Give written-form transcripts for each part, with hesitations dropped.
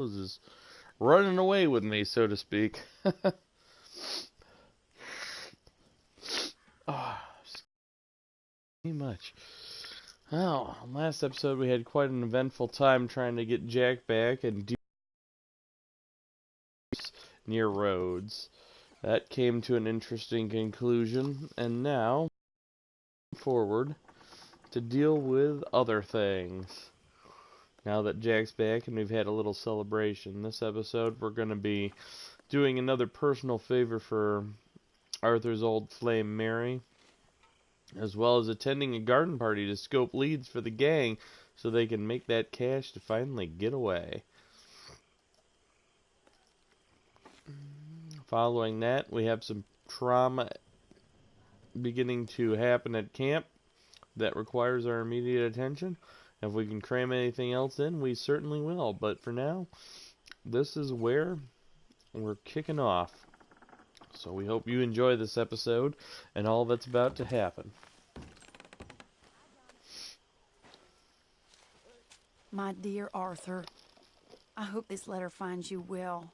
is running away with me, so to speak. Oh, too much. Well, last episode we had quite an eventful time trying to get Jack back and do near roads. That came to an interesting conclusion, and now forward to deal with other things. Now that Jack's back and we've had a little celebration, this episode we're going to be doing another personal favor for Arthur's old flame Mary, as well as attending a garden party to scope leads for the gang so they can make that cash to finally get away. Following that, we have some trauma beginning to happen at camp that requires our immediate attention. If we can cram anything else in, we certainly will. But for now, this is where we're kicking off. So we hope you enjoy this episode and all that's about to happen. My dear Arthur, I hope this letter finds you well.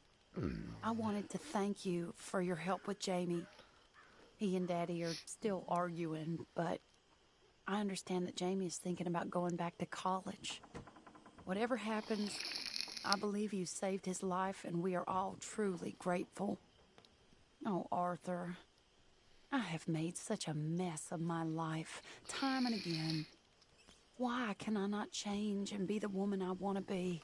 I wanted to thank you for your help with Jamie. He and Daddy are still arguing, but I understand that Jamie is thinking about going back to college. Whatever happens, I believe you saved his life, and we are all truly grateful. Oh, Arthur, I have made such a mess of my life, time and again. Why can I not change and be the woman I want to be?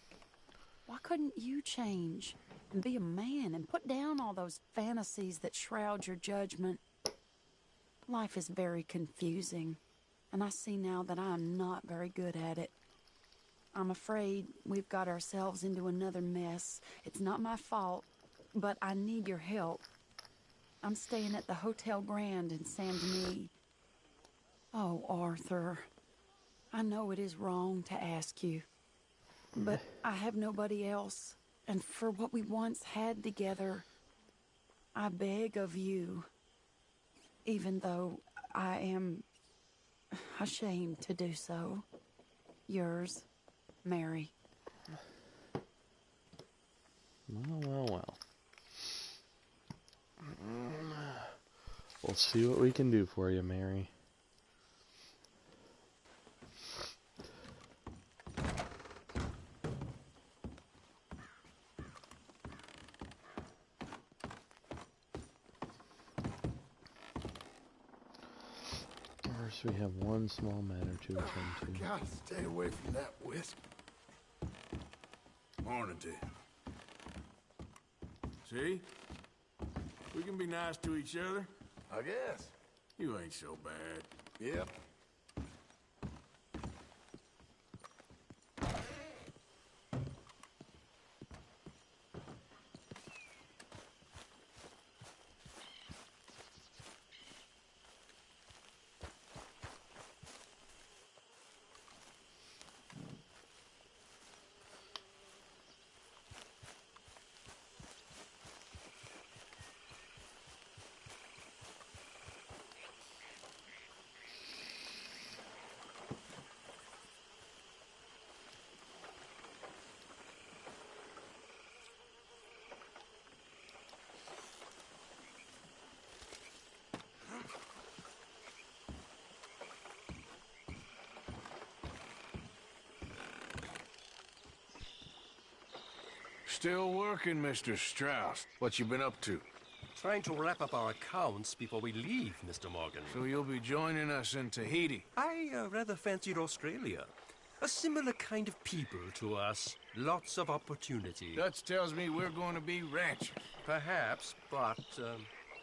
Why couldn't you change and be a man and put down all those fantasies that shroud your judgment? Life is very confusing, and I see now that I am not very good at it. I'm afraid we've got ourselves into another mess. It's not my fault, but I need your help. I'm staying at the Hotel Grand in Saint Denis. Oh, Arthur, I know it is wrong to ask you, but I have nobody else, and for what we once had together, I beg of you, even though I am ashamed to do so. Yours, Mary. Well. We'll see what we can do for you, Mary. First, we have one small matter to attend to. Gotta stay away from that wisp. Morning to you. See? We can be nice to each other. I guess. You ain't so bad. Yep. Still working, Mr. Strauss. What you been up to? Trying to wrap up our accounts before we leave, Mr. Morgan. So you'll be joining us in Tahiti? I rather fancied Australia. A similar kind of people to us. Lots of opportunity. Dutch tells me we're going to be ranchers. Perhaps, but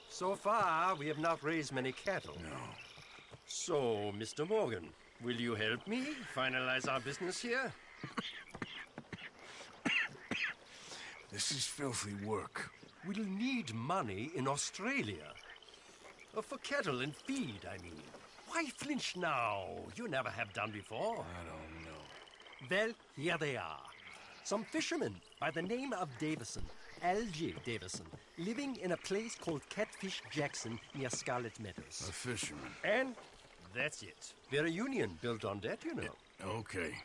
so far we have not raised many cattle. No. So, Mr. Morgan, will you help me finalize our business here? This is filthy work. We'll need money in Australia. For cattle and feed, I mean. Why flinch now? You never have done before. I don't know. Well, here they are. Some fishermen by the name of Davison, L.J. Davison, living in a place called Catfish Jackson near Scarlet Meadows. A fisherman. And that's it. We're a union built on that, you know. Okay.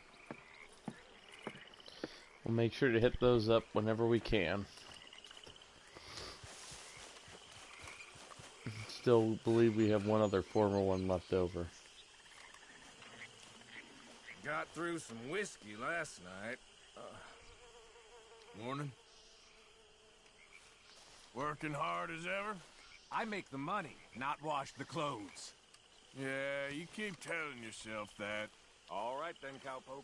We'll make sure to hit those up whenever we can. Still believe we have one other former one left over. Got through some whiskey last night. Morning. Working hard as ever? I make the money, not wash the clothes. Yeah, you keep telling yourself that. All right then, cowpoke.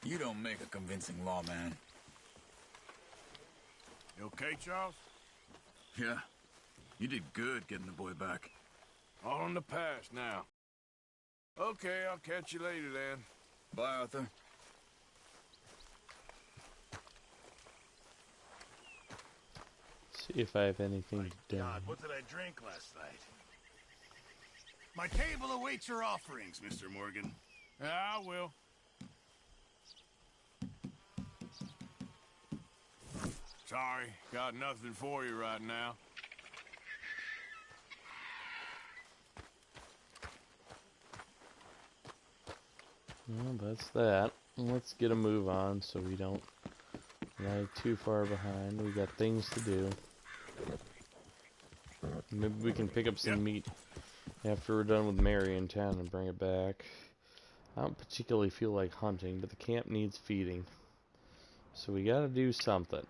You don't make a convincing lawman. You okay, Charles? Yeah. You did good getting the boy back. All in the past now. Okay, I'll catch you later then. Bye, Arthur. See if I have anything to do. God, what did I drink last night? My table awaits your offerings, Mr. Morgan. Yeah, I will. Sorry, got nothing for you right now. Well, that's that. Let's get a move on so we don't lag too far behind. We got things to do. Maybe we can pick up some meat after we're done with Mary in town and bring it back. I don't particularly feel like hunting, but the camp needs feeding. So we gotta do something.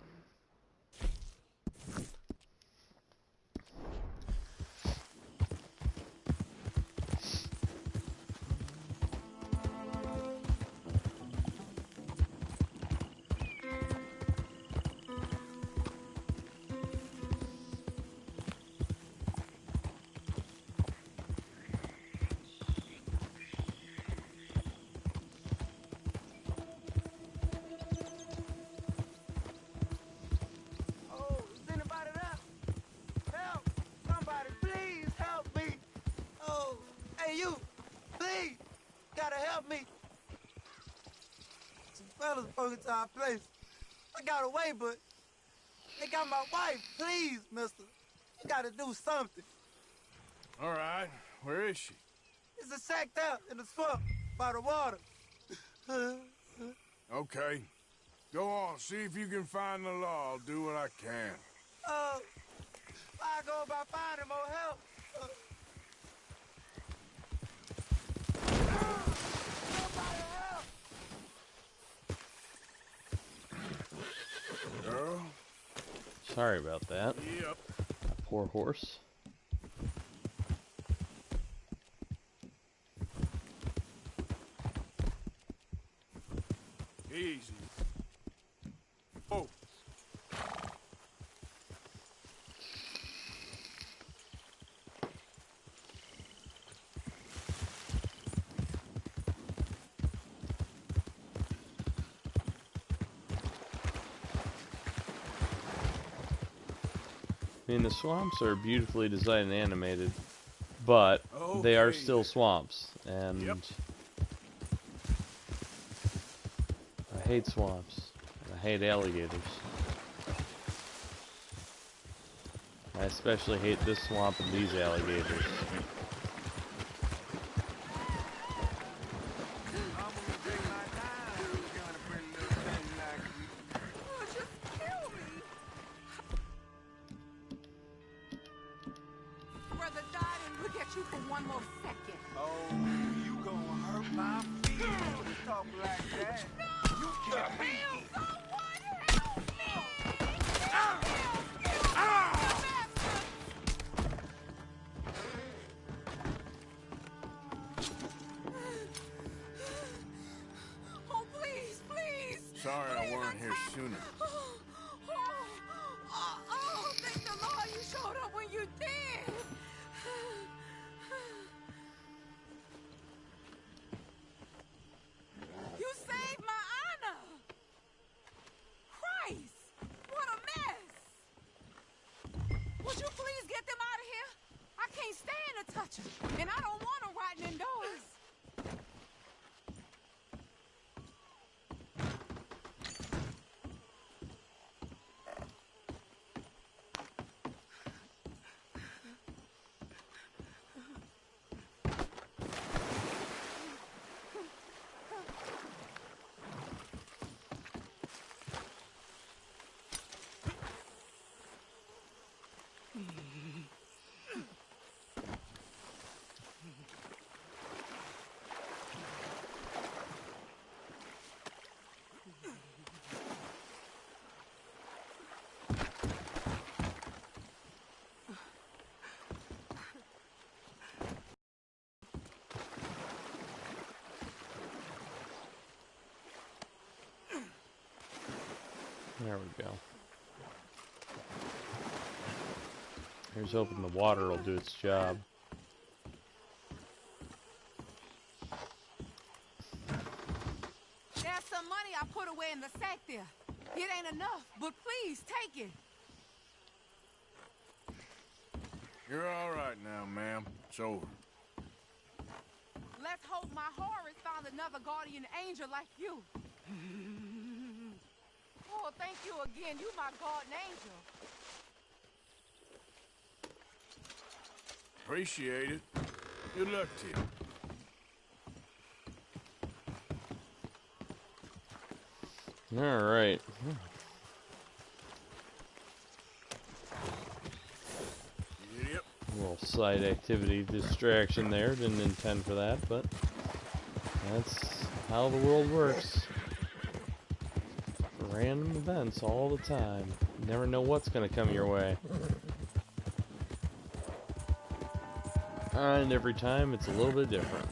Fellas broke into our place. I got away, but they got my wife. Please, mister. You gotta do something. All right, where is she? It's a sacked out in the swamp by the water. Okay. Go on, see if you can find the law. I'll do what I can. I go about finding more help. Somebody help! Girl? Sorry about that. Yep. Poor horse. Easy. Oh. I mean, the swamps are beautifully designed and animated, but they are still swamps, and I hate swamps. I hate alligators. I especially hate this swamp and these alligators. Sorry I weren't here sooner. Thank the Lord you showed up when you did. You saved my honor. Christ, what a mess. Would you please get them out of here? I can't stand to touch them, and I don't want them rotting indoors. There we go. Here's hoping the water will do its job. There's some money I put away in the sack there. It ain't enough, but please take it. You're all right now, ma'am. It's over. Let's hope my Horace found another guardian angel like you. Oh, thank you again. You my guardian angel. Appreciate it. Good luck to you. All right. Yep. A little side activity distraction there. Didn't intend for that, but that's how the world works. Random events all the time. You never know what's going to come your way. And every time it's a little bit different.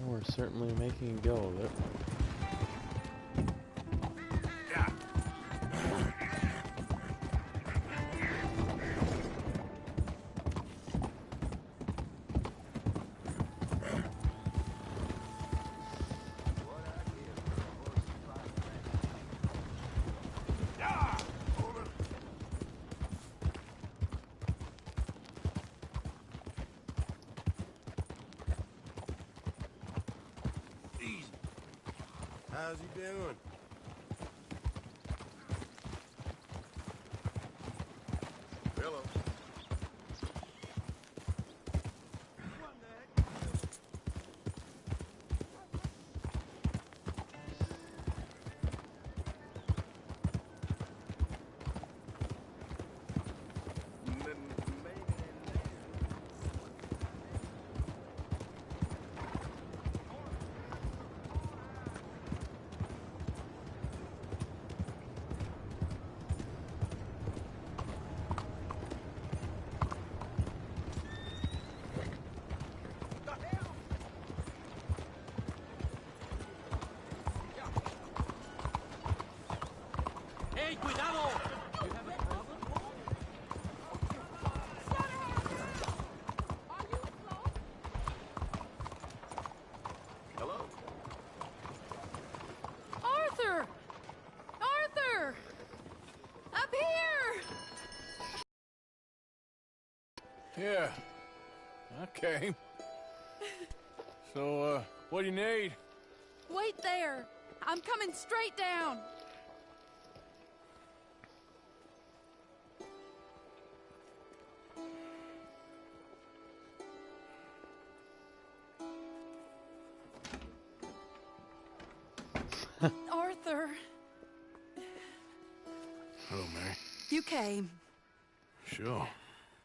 We're certainly making a go of it. How's he doing? Hello. Hey, cuidado! You have a problem? Hello? Arthur! Arthur! Up here! Yeah. I came. So, what do you need? Wait there! I'm coming straight down! Arthur, Hello, Mary. you came. Sure.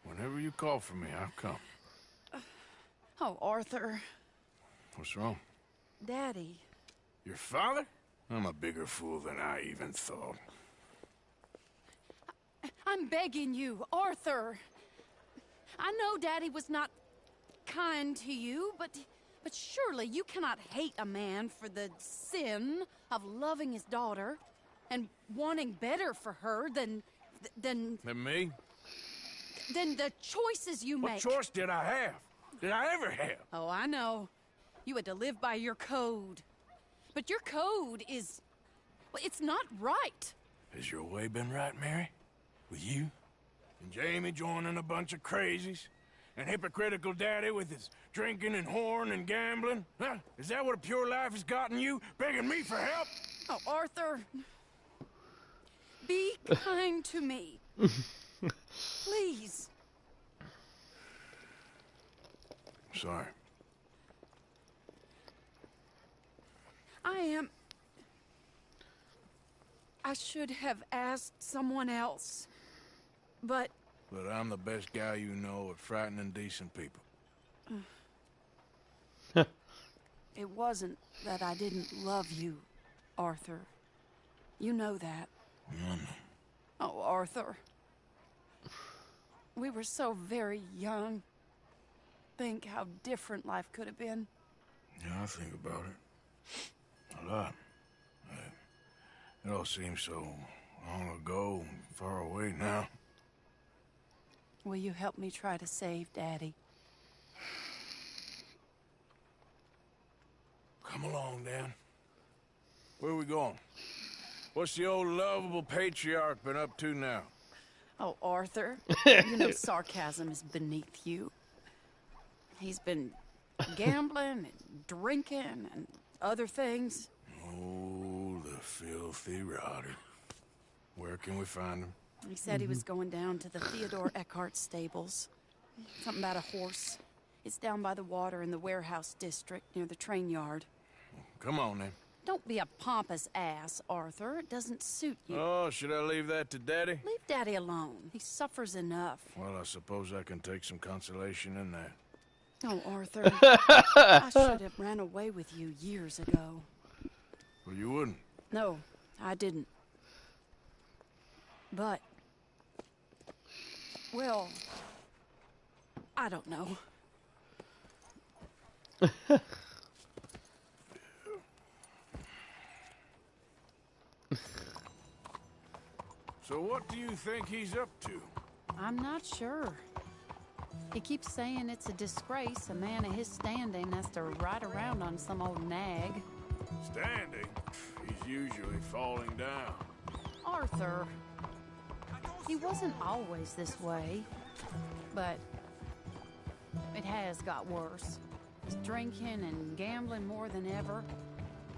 Whenever you call for me, I'll come. Oh, Arthur. What's wrong? Daddy. Your father? I'm a bigger fool than I even thought. I'm begging you, Arthur. I know Daddy was not kind to you, but surely you cannot hate a man for the sin of loving his daughter and wanting better for her than And me? the choices you What make. choice did I have? Did I ever have? Oh, I know. You had to live by your code. But your code is... well, it's not right. Has your way been right, Mary? With you? And Jamie joining a bunch of crazies? And hypocritical daddy with his drinking and whoring and gambling? Huh? Is that what a pure life has gotten you? Begging me for help? Oh, Arthur. Be kind to me. Please. Sorry. I should have asked someone else. But I'm the best guy you know at frightening decent people. it wasn't that I didn't love you, Arthur. You know that. Oh, Arthur. We were so very young. Think how different life could have been. Yeah, I think about it. A lot. It all seems so long ago, far away now. Will you help me try to save Daddy? Come along, Dan. Where are we going? What's the old lovable patriarch been up to now? Oh, Arthur, you know sarcasm is beneath you. He's been gambling and drinking and other things. Oh, the filthy rotter. Where can we find him? He said he was going down to the Theodore Eckhart stables. Something about a horse. It's down by the water in the warehouse district near the train yard. Come on, then. Don't be a pompous ass, Arthur. It doesn't suit you. Oh, should I leave that to Daddy? Leave Daddy alone. He suffers enough. Well, I suppose I can take some consolation in that. Oh, Arthur. I should have ran away with you years ago. Well, you wouldn't. No, I didn't. But... well... I don't know. So what do you think he's up to? I'm not sure. He keeps saying it's a disgrace a man of his standing has to ride around on some old nag. Standing? He's usually falling down. Arthur. He wasn't always this way, but it has got worse. He's drinking and gambling more than ever,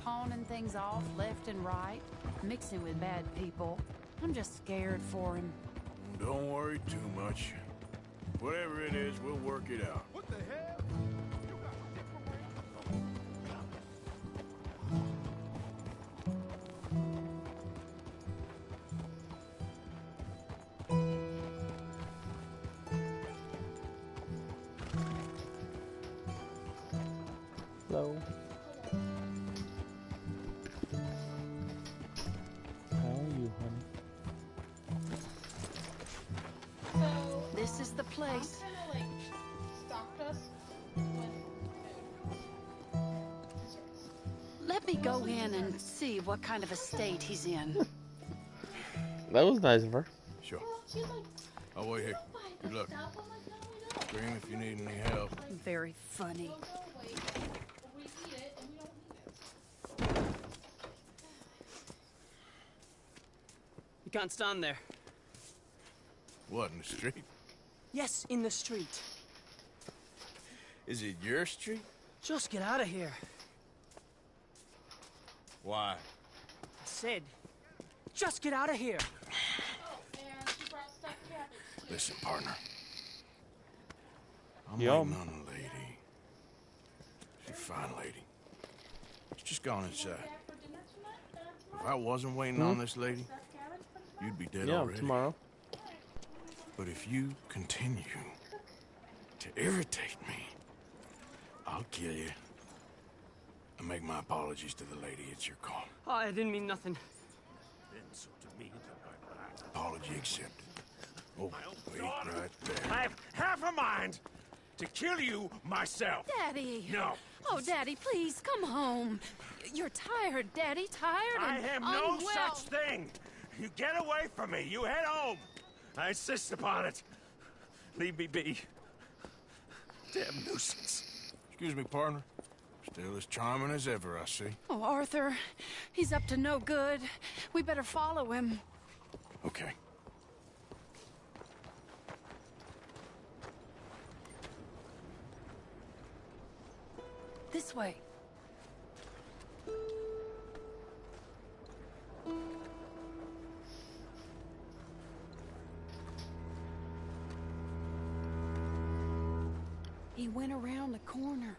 pawning things off left and right, mixing with bad people. I'm just scared for him. Don't worry too much. Whatever it is, we'll work it out. What the hell? Hello. How are you, honey? This is the place. Let me go in and see what kind of a state he's in. That was nice of her. Sure. I'll wait here. Good luck. Scream if you need any help. Very funny. You can't stand there. What, in the street? Yes, in the street. Is it your street? Just get out of here. Why? I said, just get out of here. Listen, partner. I'm Yum. waiting on a lady. She's a fine lady. She's just gone inside. If I wasn't waiting on this lady, you'd be dead Yeah, already. tomorrow. But if you continue to irritate me, I'll kill you. And make my apologies to the lady. It's your call. Oh, I didn't mean nothing. Apology accepted. Oh, wait right there. I have half a mind to kill you myself. Daddy! No. Oh, Daddy, please, come home. You're tired, Daddy, tired I and am no unwell. such thing. You get away from me. You head home. I insist upon it. Leave me be. Damn nuisance. Excuse me, partner. Still as charming as ever, I see. Oh, Arthur, he's up to no good. We better follow him. Okay. This way. he went around the corner.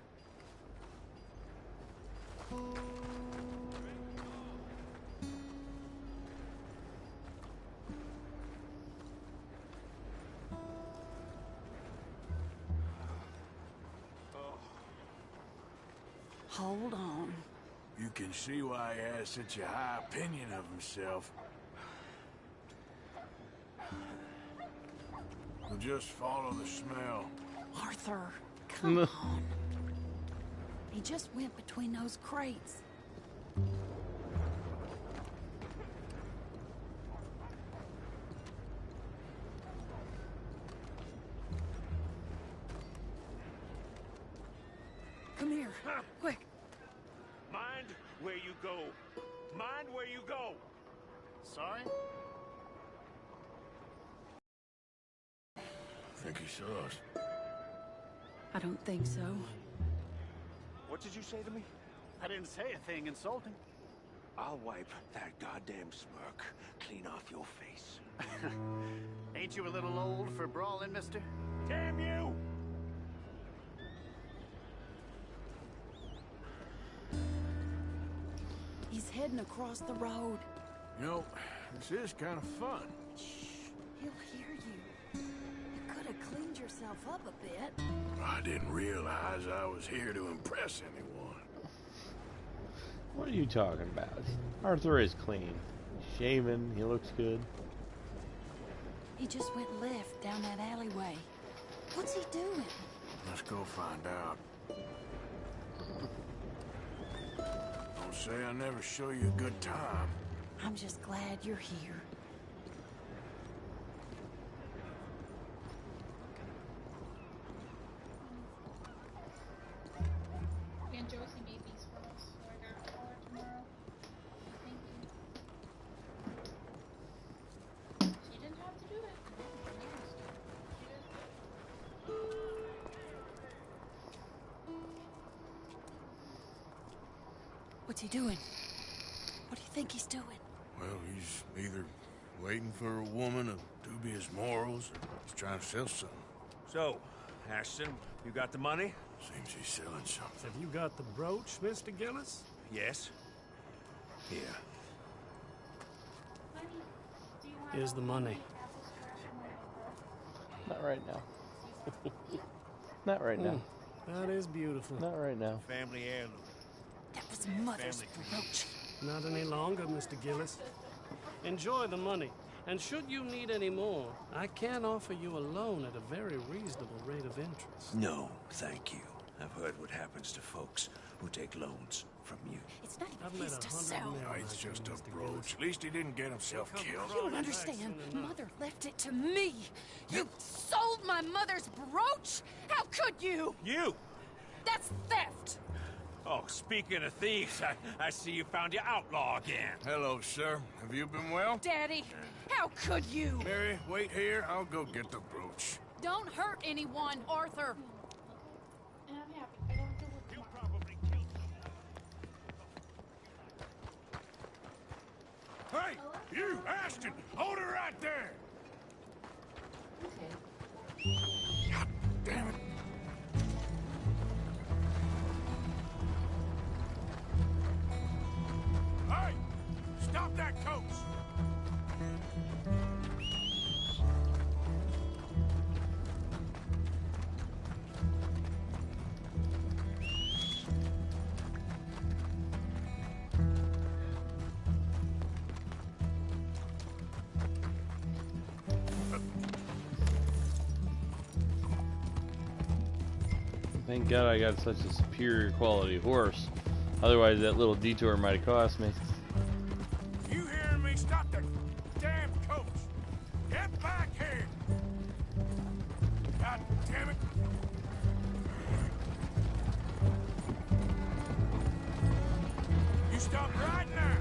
Hold on. You can see why he has such a high opinion of himself. We'll just follow the smell. Arthur, come on. He just went between those crates. Come here, quick. Mind where you go. Mind where you go. Sorry? Think he saw us. I don't think so. What did you say to me? I didn't say a thing insulting. I'll wipe that goddamn smirk clean off your face. Ain't you a little old for brawling, mister? Damn you! He's heading across the road. You know, this is kind of fun. Shh, he'll hear you. You could have cleaned yourself up a bit. I didn't realize I was here to impress anyone. What are you talking about? Arthur is clean. He's shaven, he looks good. He just went left down that alleyway. What's he doing? Let's go find out. Don't say I never show you a good time. I'm just glad you're here. And Josie made these for us, so I got a collar tomorrow. Thank you. She didn't have to do it. She did. What's he doing? What do you think he's doing? Well, he's either waiting for a woman of dubious morals or he's trying to sell something. So, Ashton, you got the money? Seems he's selling something. Have you got the brooch, Mr. Gillis? Yes. Here. Here's the money. Not right now. Not right now. That is beautiful. Not right now. Family heirloom. That was Mother's brooch. Not any longer, Mr. Gillis. Enjoy the money. And should you need any more, I can offer you a loan at a very reasonable rate of interest. No, thank you. I've heard what happens to folks who take loans from you. It's not I've even met his to 100 sell. men No, it's like you, just a Mr. brooch. Gillis. At least he didn't get himself killed. You don't understand. Mother left it to me. You sold my mother's brooch? How could you? You! That's theft. Oh, speaking of thieves, I see you found your outlaw again. Hello, sir. Have you been well? Daddy, how could you? Mary, wait here. I'll go get the brooch. Don't hurt anyone, Arthur. And I'm happy. I don't do it You tomorrow. probably killed someone. Hey, you, Ashton! Hold her right there! God damn it. Hey! Stop that coach! Thank God I got such a superior quality horse. Otherwise, that little detour might have cost me. You hearing me? Stop that damn coach! Get back here! God damn it! You stop right now!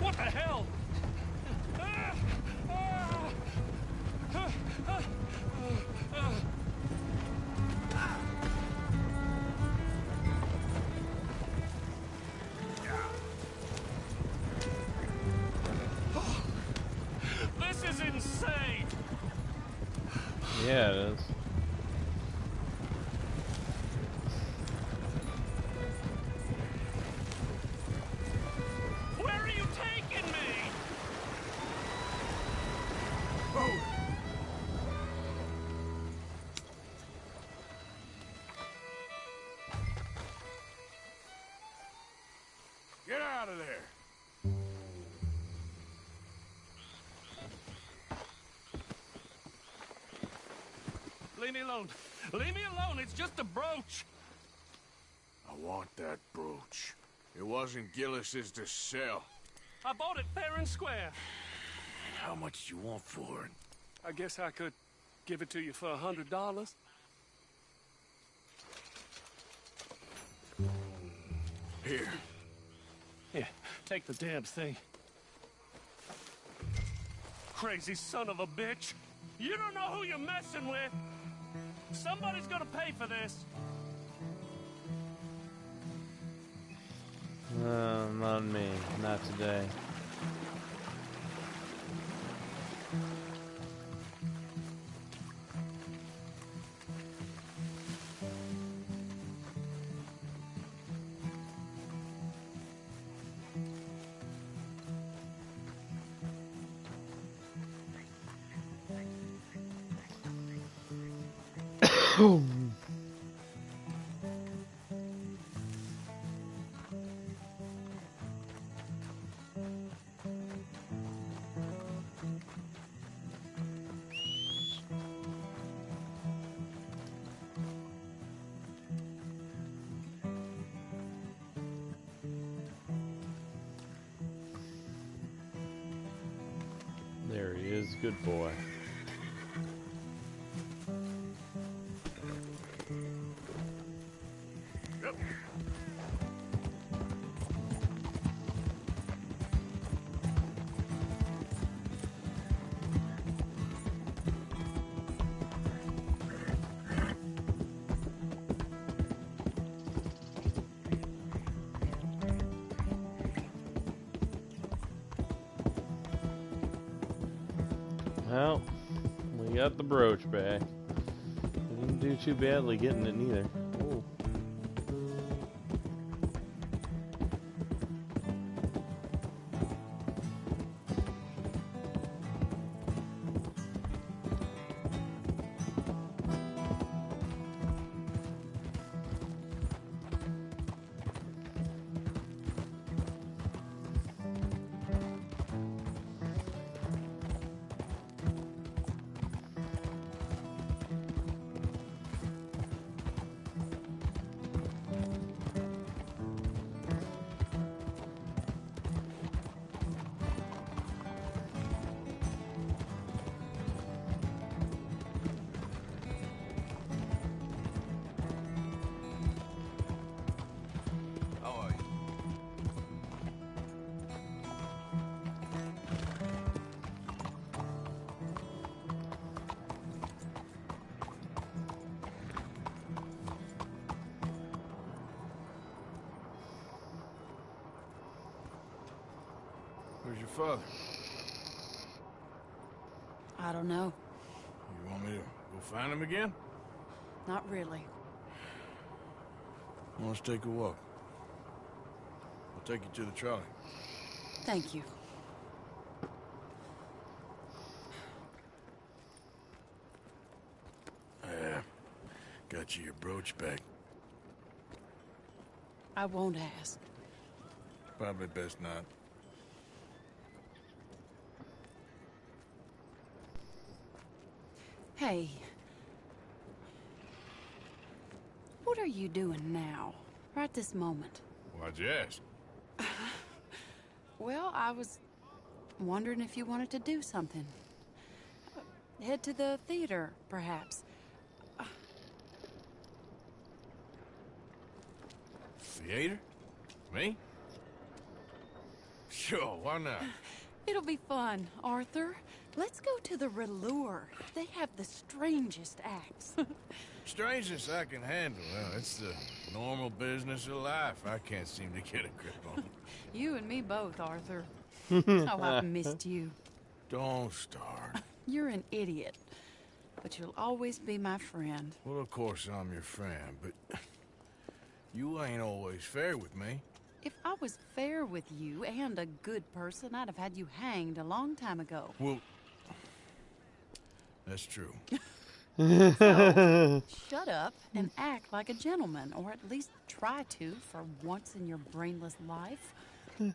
What the hell? Yeah, it is. Where are you taking me? Oh! Get out of there! Leave me alone. Leave me alone. It's just a brooch. I want that brooch. It wasn't Gillis's to sell. I bought it fair and square. How much do you want for it? I guess I could give it to you for $100. Here. Here, take the damn thing. Crazy son of a bitch. You don't know who you're messing with. Somebody's gonna pay for this. Not me. Not today. There he is, good boy. Yep. Well, we got the brooch back. We didn't do too badly getting it neither. Ooh. How are you? Where's your father? I don't know. You want me to go find him again? Not really. Well, let's take a walk. I'll take you to the trolley. Thank you. Got you your brooch back. I won't ask. Probably best not. Hey. What are you doing now? Right this moment? Why'd you ask? Well, I was wondering if you wanted to do something. Head to the theater, perhaps. Theater? Me? Sure, why not? It'll be fun, Arthur. Let's go to the Relure. They have the strangest acts. Strangest I can handle. Well, it's the normal business of life. I can't seem to get a grip on. You and me both, Arthur. Oh, I've missed you. Don't start. You're an idiot. but you'll always be my friend. Well, of course I'm your friend, but you ain't always fair with me. If I was fair with you and a good person, I'd have had you hanged a long time ago. Well, that's true. So, shut up and act like a gentleman, or at least try to for once in your brainless life. You're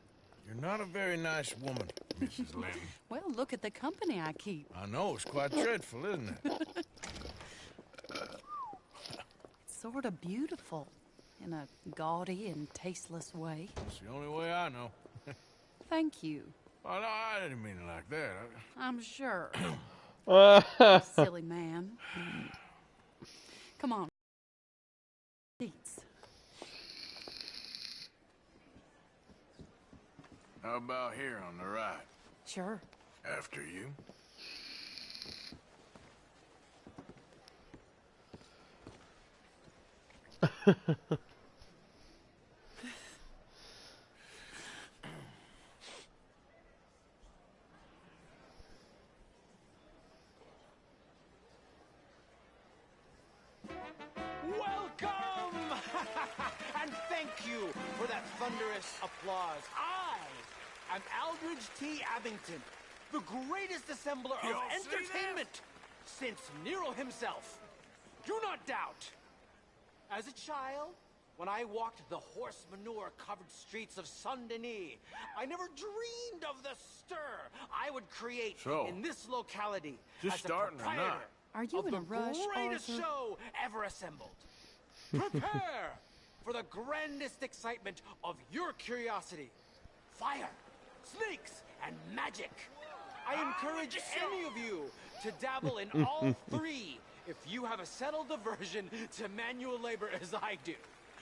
not a very nice woman, Mrs. Linton. Well, look at the company I keep. I know, it's quite dreadful, isn't it? It's sort of beautiful, in a gaudy and tasteless way. It's the only way I know. Thank you. Oh, no, I didn't mean it like that. I'm sure. Silly man. Come on. Seats. How about here on the right? Sure. After you. Welcome! And thank you for that thunderous applause. I am Aldridge T. Abington, the greatest assembler of entertainment since Nero himself. Do not doubt. As a child, when I walked the horse manure-covered streets of Saint-Denis, I never dreamed of the stir I would create in this locality just as a starting or not? proprietor Are you of in the a rush, greatest Arthur? show ever assembled. Prepare for the grandest excitement of your curiosity. Fire, snakes, and magic. I encourage any of you to dabble in all three if you have a settled aversion to manual labor as I do.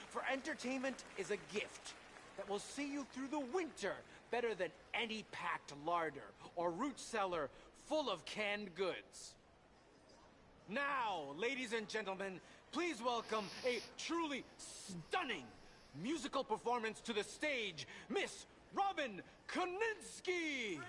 For entertainment is a gift that will see you through the winter better than any packed larder or root cellar full of canned goods. Now, ladies and gentlemen, please welcome a truly stunning musical performance to the stage, Miss Robin Koninsky!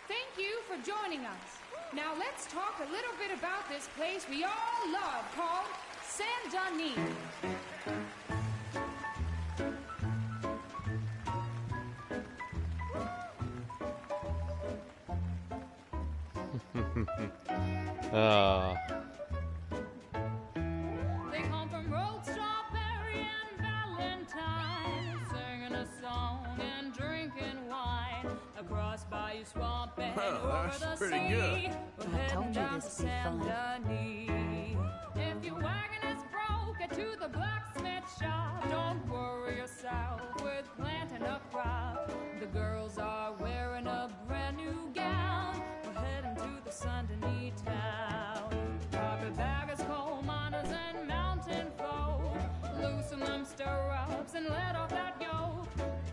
Thank you for joining us. Now let's talk a little bit about this place we all love called Saint-Denis. They come from road strawberry and Valentine, singing a song and drinking wine across Bayou Swamp and over the that's pretty sea. good. We're I told heading you down to this'd be fun. Saint-Denis. If your wagon is broke, get to the blacksmith shop. Don't worry yourself with planting a crop. The girls are wearing a brand new gown. We're heading to the Saint-Denis town. Carpetbaggers, coal miners, and mountain folk, loosen them stirrups and let off that yoke.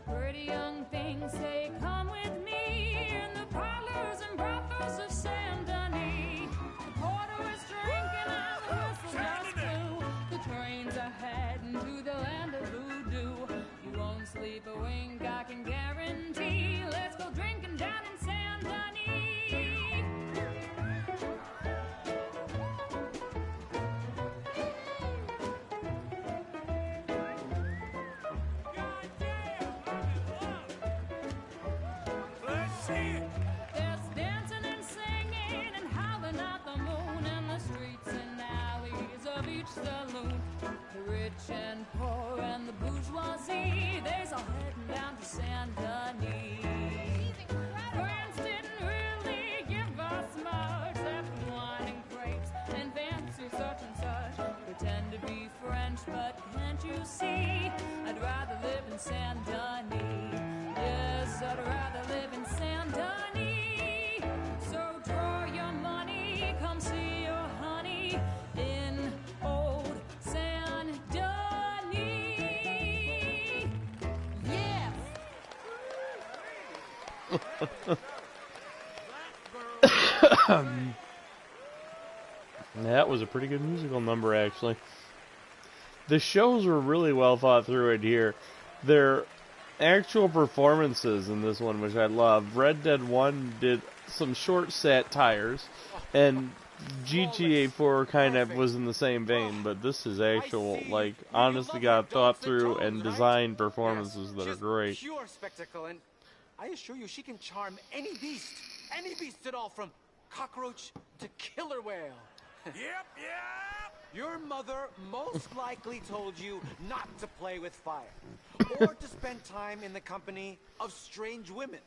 Pretty young things say, come with me in the parlors and brothels of Saint-Denis. The porter is drinking and the whistle just blew. The trains are heading to the land of voodoo. You won't sleep a wink, I can guarantee. Let's go drinking down in Saint-Denis. There's dancing and singing and howling at the moon in the streets and alleys of each saloon. The rich and poor and the bourgeoisie, they's all heading down to Saint-Denis. France didn't really give us much, except wine and grapes and fancy such and such. Pretend to be French, but can't you see? I'd rather live in Saint-Denis. Yes, I'd rather live in Saint-Denis. So draw your money, come see your honey in old Saint-Denis. Yes! That was a pretty good musical number, actually. The shows were really well thought through in here. Their actual performances in this one, which I love. Red Dead 1 did some short satires, and GTA 4 kind of was in the same vein, but this is actual, like, honest to God, thought through and designed performances that are great. Pure spectacle, and I assure you she can charm any beast at all, from cockroach to killer whale. Yep. Your mother most likely told you not to play with fire, or to spend time in the company of strange women.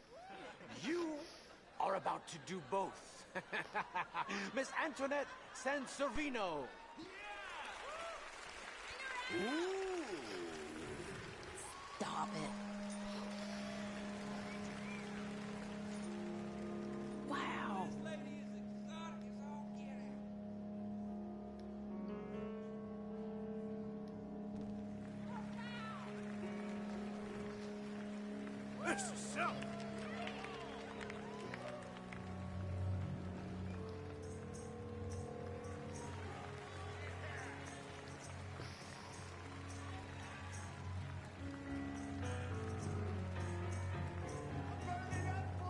You are about to do both. Miss Antoinette Sansorino. Ooh. Stop it. Wow. This is so.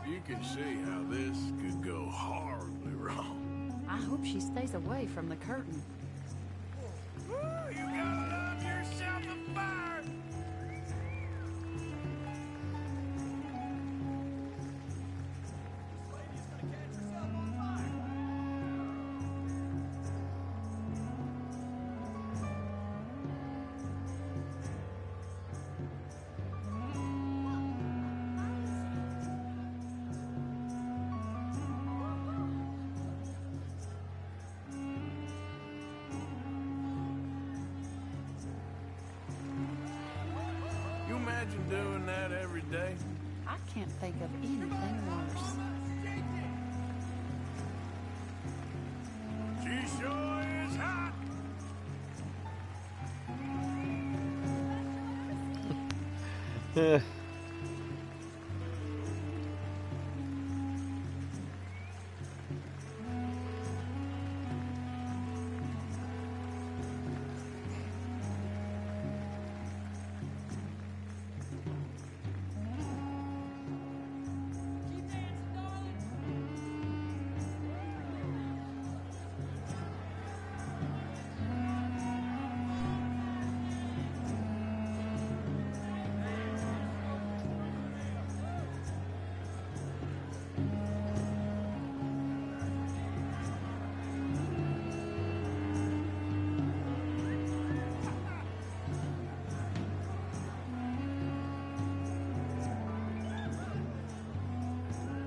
You can see how this could go horribly wrong. I hope she stays away from the curtain. Ooh, you gotta love yourself a fire. You imagine doing that every day? I can't think of anything worse. She sure is hot.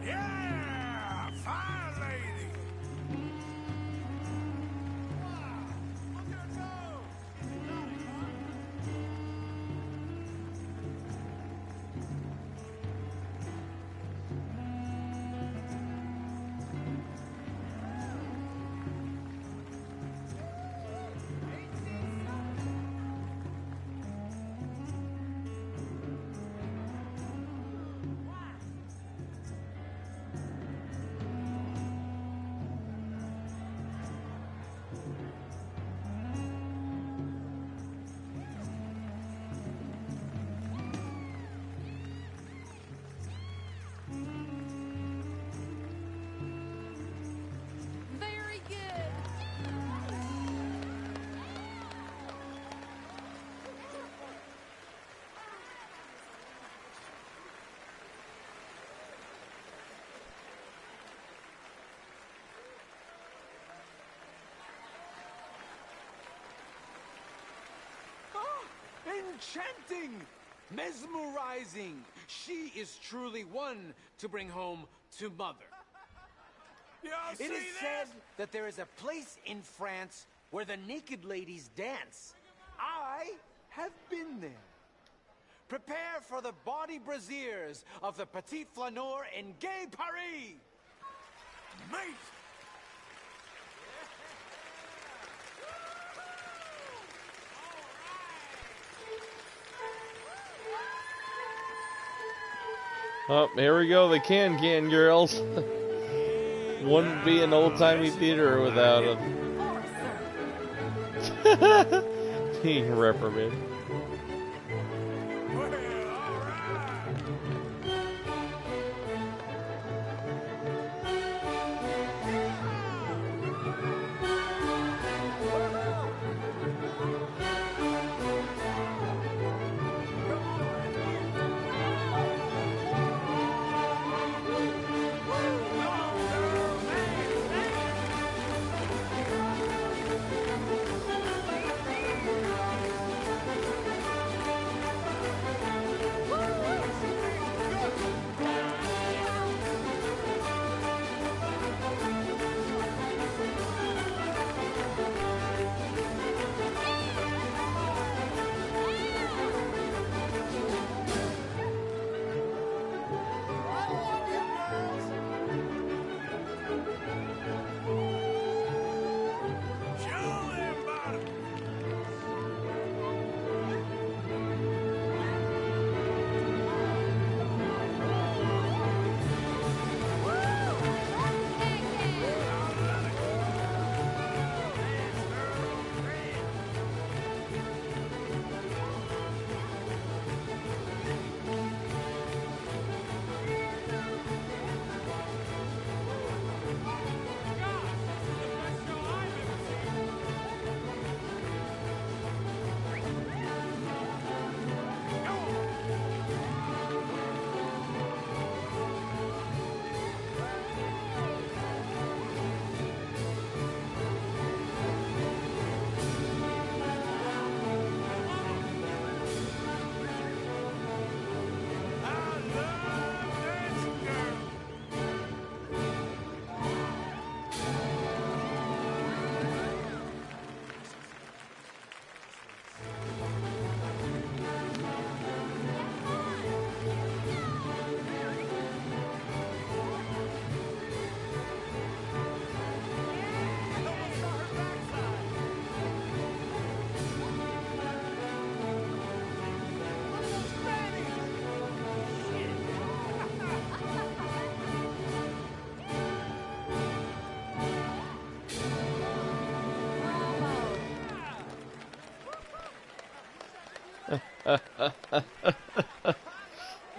Yeah, fine lady. Very good. Enchanting! Mesmerizing! She is truly one to bring home to mother. Y'all see It is this? said that there is a place in France where the naked ladies dance. I have been there. Prepare for the bawdy brassiers of the Petit Flaneur in Gay Paris! Mate! Oh, here we go, the can girls. Wouldn't be an old-timey theater without them. Being reprimanded.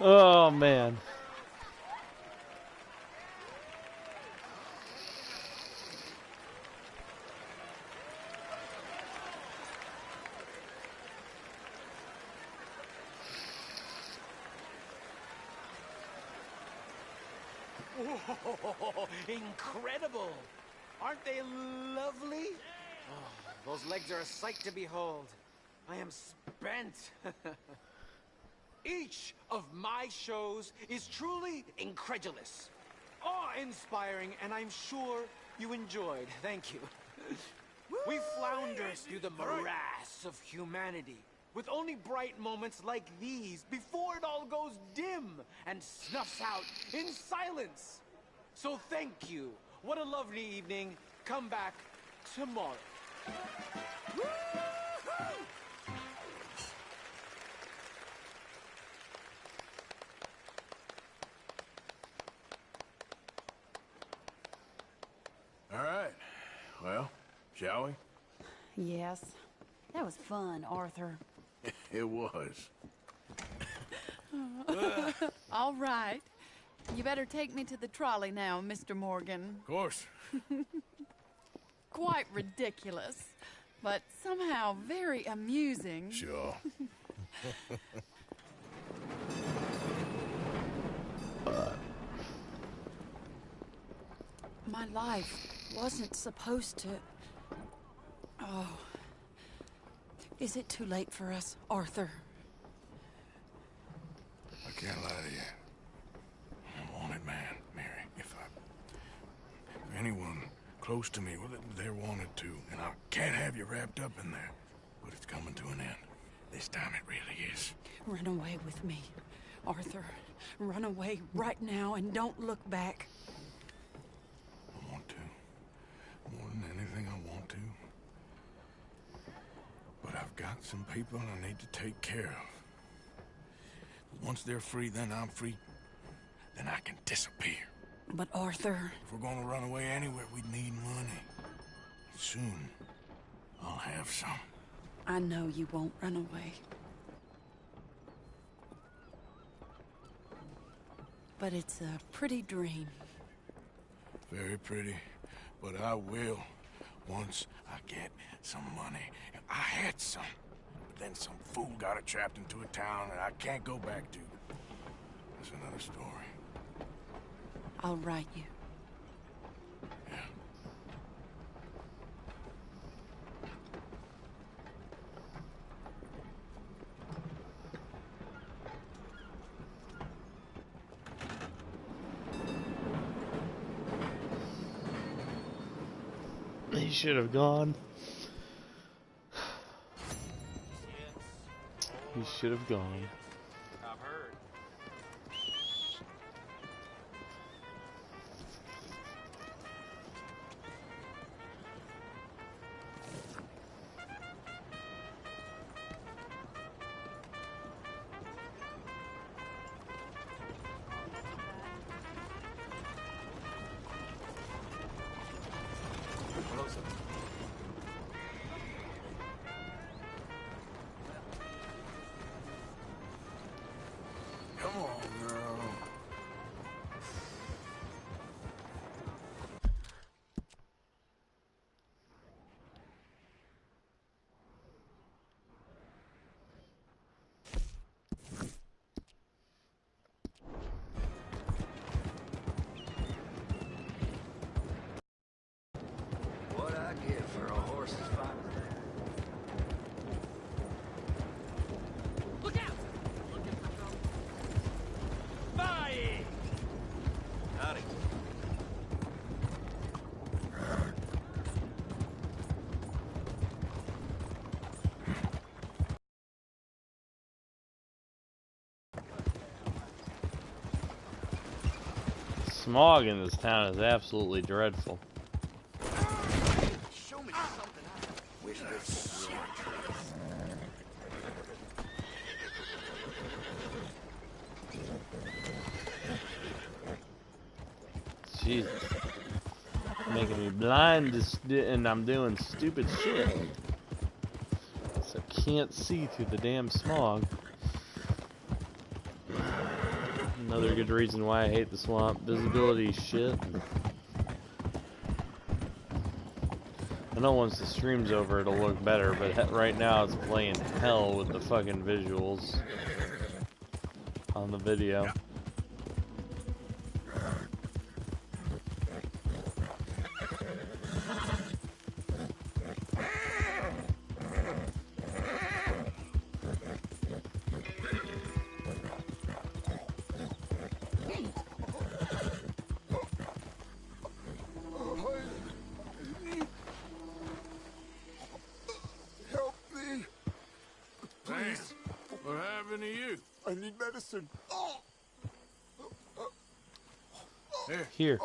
Oh, man. Whoa, incredible! Aren't they lovely? Oh, those legs are a sight to behold. I am spent. Each of my shows is truly incredulous, awe-inspiring, and I'm sure you enjoyed. Thank you. We flounder through the morass of humanity, with only bright moments like these before it all goes dim and snuffs out in silence. So thank you. What a lovely evening. Come back tomorrow. All right. Well, shall we? Yes. That was fun, Arthur. It was. All right. You better take me to the trolley now, Mr. Morgan. Of course. Quite ridiculous, but somehow very amusing. Sure. My life wasn't supposed to... Oh. Is it too late for us, Arthur? I can't lie to you. I'm a wanted man, Mary. If anyone close to me, well, they're wanted too. And I can't have you wrapped up in there. But it's coming to an end. This time it really is. Run away with me, Arthur. Run away right now and don't look back. I want to. More than anything, I want to. But I've got some people I need to take care of. Once they're free, then I'm free then I can disappear. But Arthur... If we're gonna run away anywhere, we need money. Soon, I'll have some. I know you won't run away. But it's a pretty dream. Very pretty, but I will once I get some money. I had some, but then some fool got it trapped into a town that I can't go back to. That's another story. I'll write you. He should have gone. He should have gone. I've heard. Come on, girl. What I give for a horse's fight. Look out! Bye! Howdy. Smog in this town is absolutely dreadful. Show me something I wish this was Jesus. Making me blind and I'm doing stupid shit. So I can't see through the damn smog. Another good reason why I hate the swamp. Visibility shit. I know once the stream's over it'll look better, but right now it's playing hell with the fucking visuals on the video. Help me. Please. What happened to you? I need medicine. Here.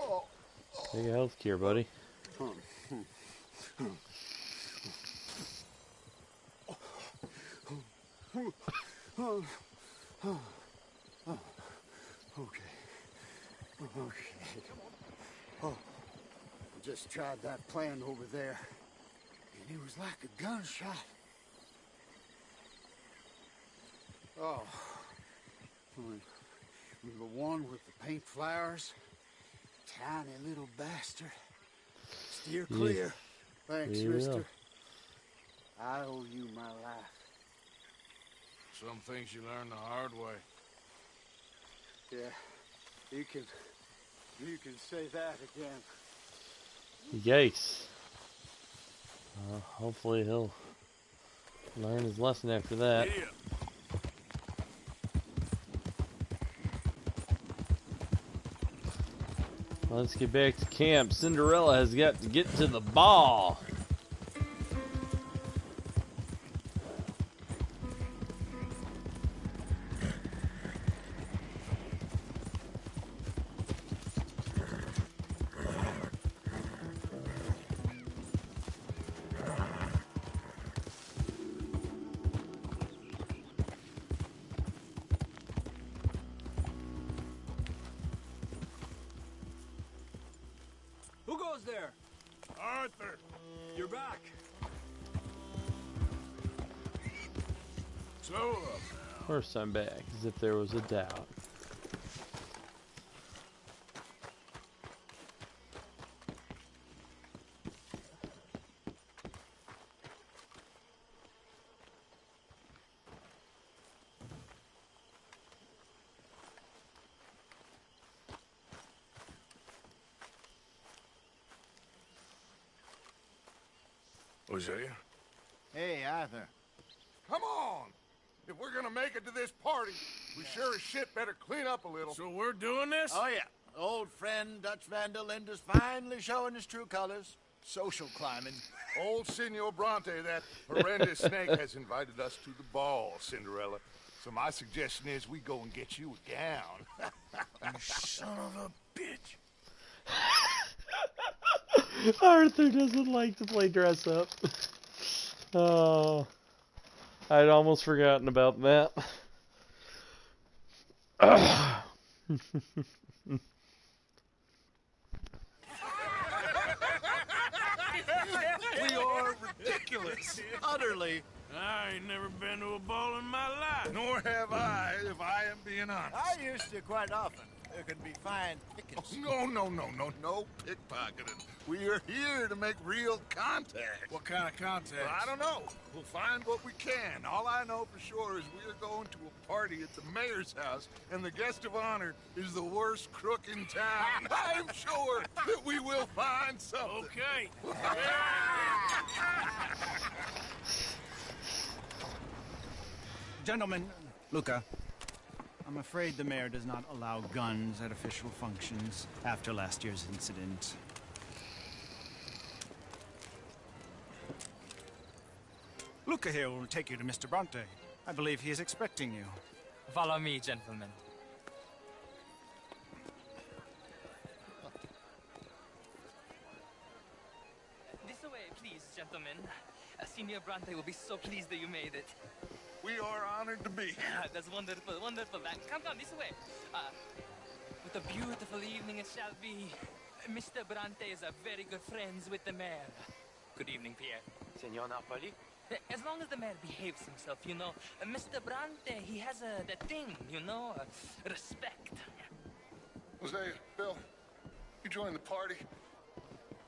Take a health cure, buddy. Okay. Oh, I just tried that plan over there, and it was like a gunshot. Oh, the one with the pink flowers, tiny little bastard. Steer clear. Thanks, Yeah. mister. I owe you my life. Some things you learn the hard way. Yeah, you can say that again. Yikes. Hopefully he'll learn his lesson after that. Idiot. Let's get back to camp. Cinderella has got to get to the ball. You're back. So, First time back, as if there was a doubt. Hosea? Hey, Arthur. Come on! If we're gonna make it to this party, we sure as shit better clean up a little. So we're doing this? Oh, yeah. Old friend Dutch Van der Linde's finally showing his true colors. Social climbing. Old Senor Bronte, that horrendous snake, has invited us to the ball, Cinderella. So my suggestion is we go and get you a gown. You son of a bitch. Arthur doesn't like to play dress up. Oh, I'd almost forgotten about that. We are ridiculous. Utterly. I ain't never been to a ball in my life. Nor have I, if I am being honest. I used to quite often. There can be fine pickings. No pickpocketing. We are here to make real contact. What kind of contact? Well, I don't know. We'll find what we can. All I know for sure is we are going to a party at the mayor's house, and the guest of honor is the worst crook in town. I'm sure that we will find something. Okay. Gentlemen, Luca, I'm afraid the mayor does not allow guns at official functions after last year's incident. Luca here will take you to Mr. Bronte. I believe he is expecting you. Follow me, gentlemen. This way, please, gentlemen. Senior Bronte will be so pleased that you made it. We are honored to be here. That's wonderful, wonderful. Come this way. What a beautiful evening it shall be. Mr. Bronte is a very good friends with the mayor. Good evening, Pierre. Senor Napoli? As long as the mayor behaves himself, you know. Mr. Bronte, he has that thing, you know, respect. Hosea, Bill, you join the party.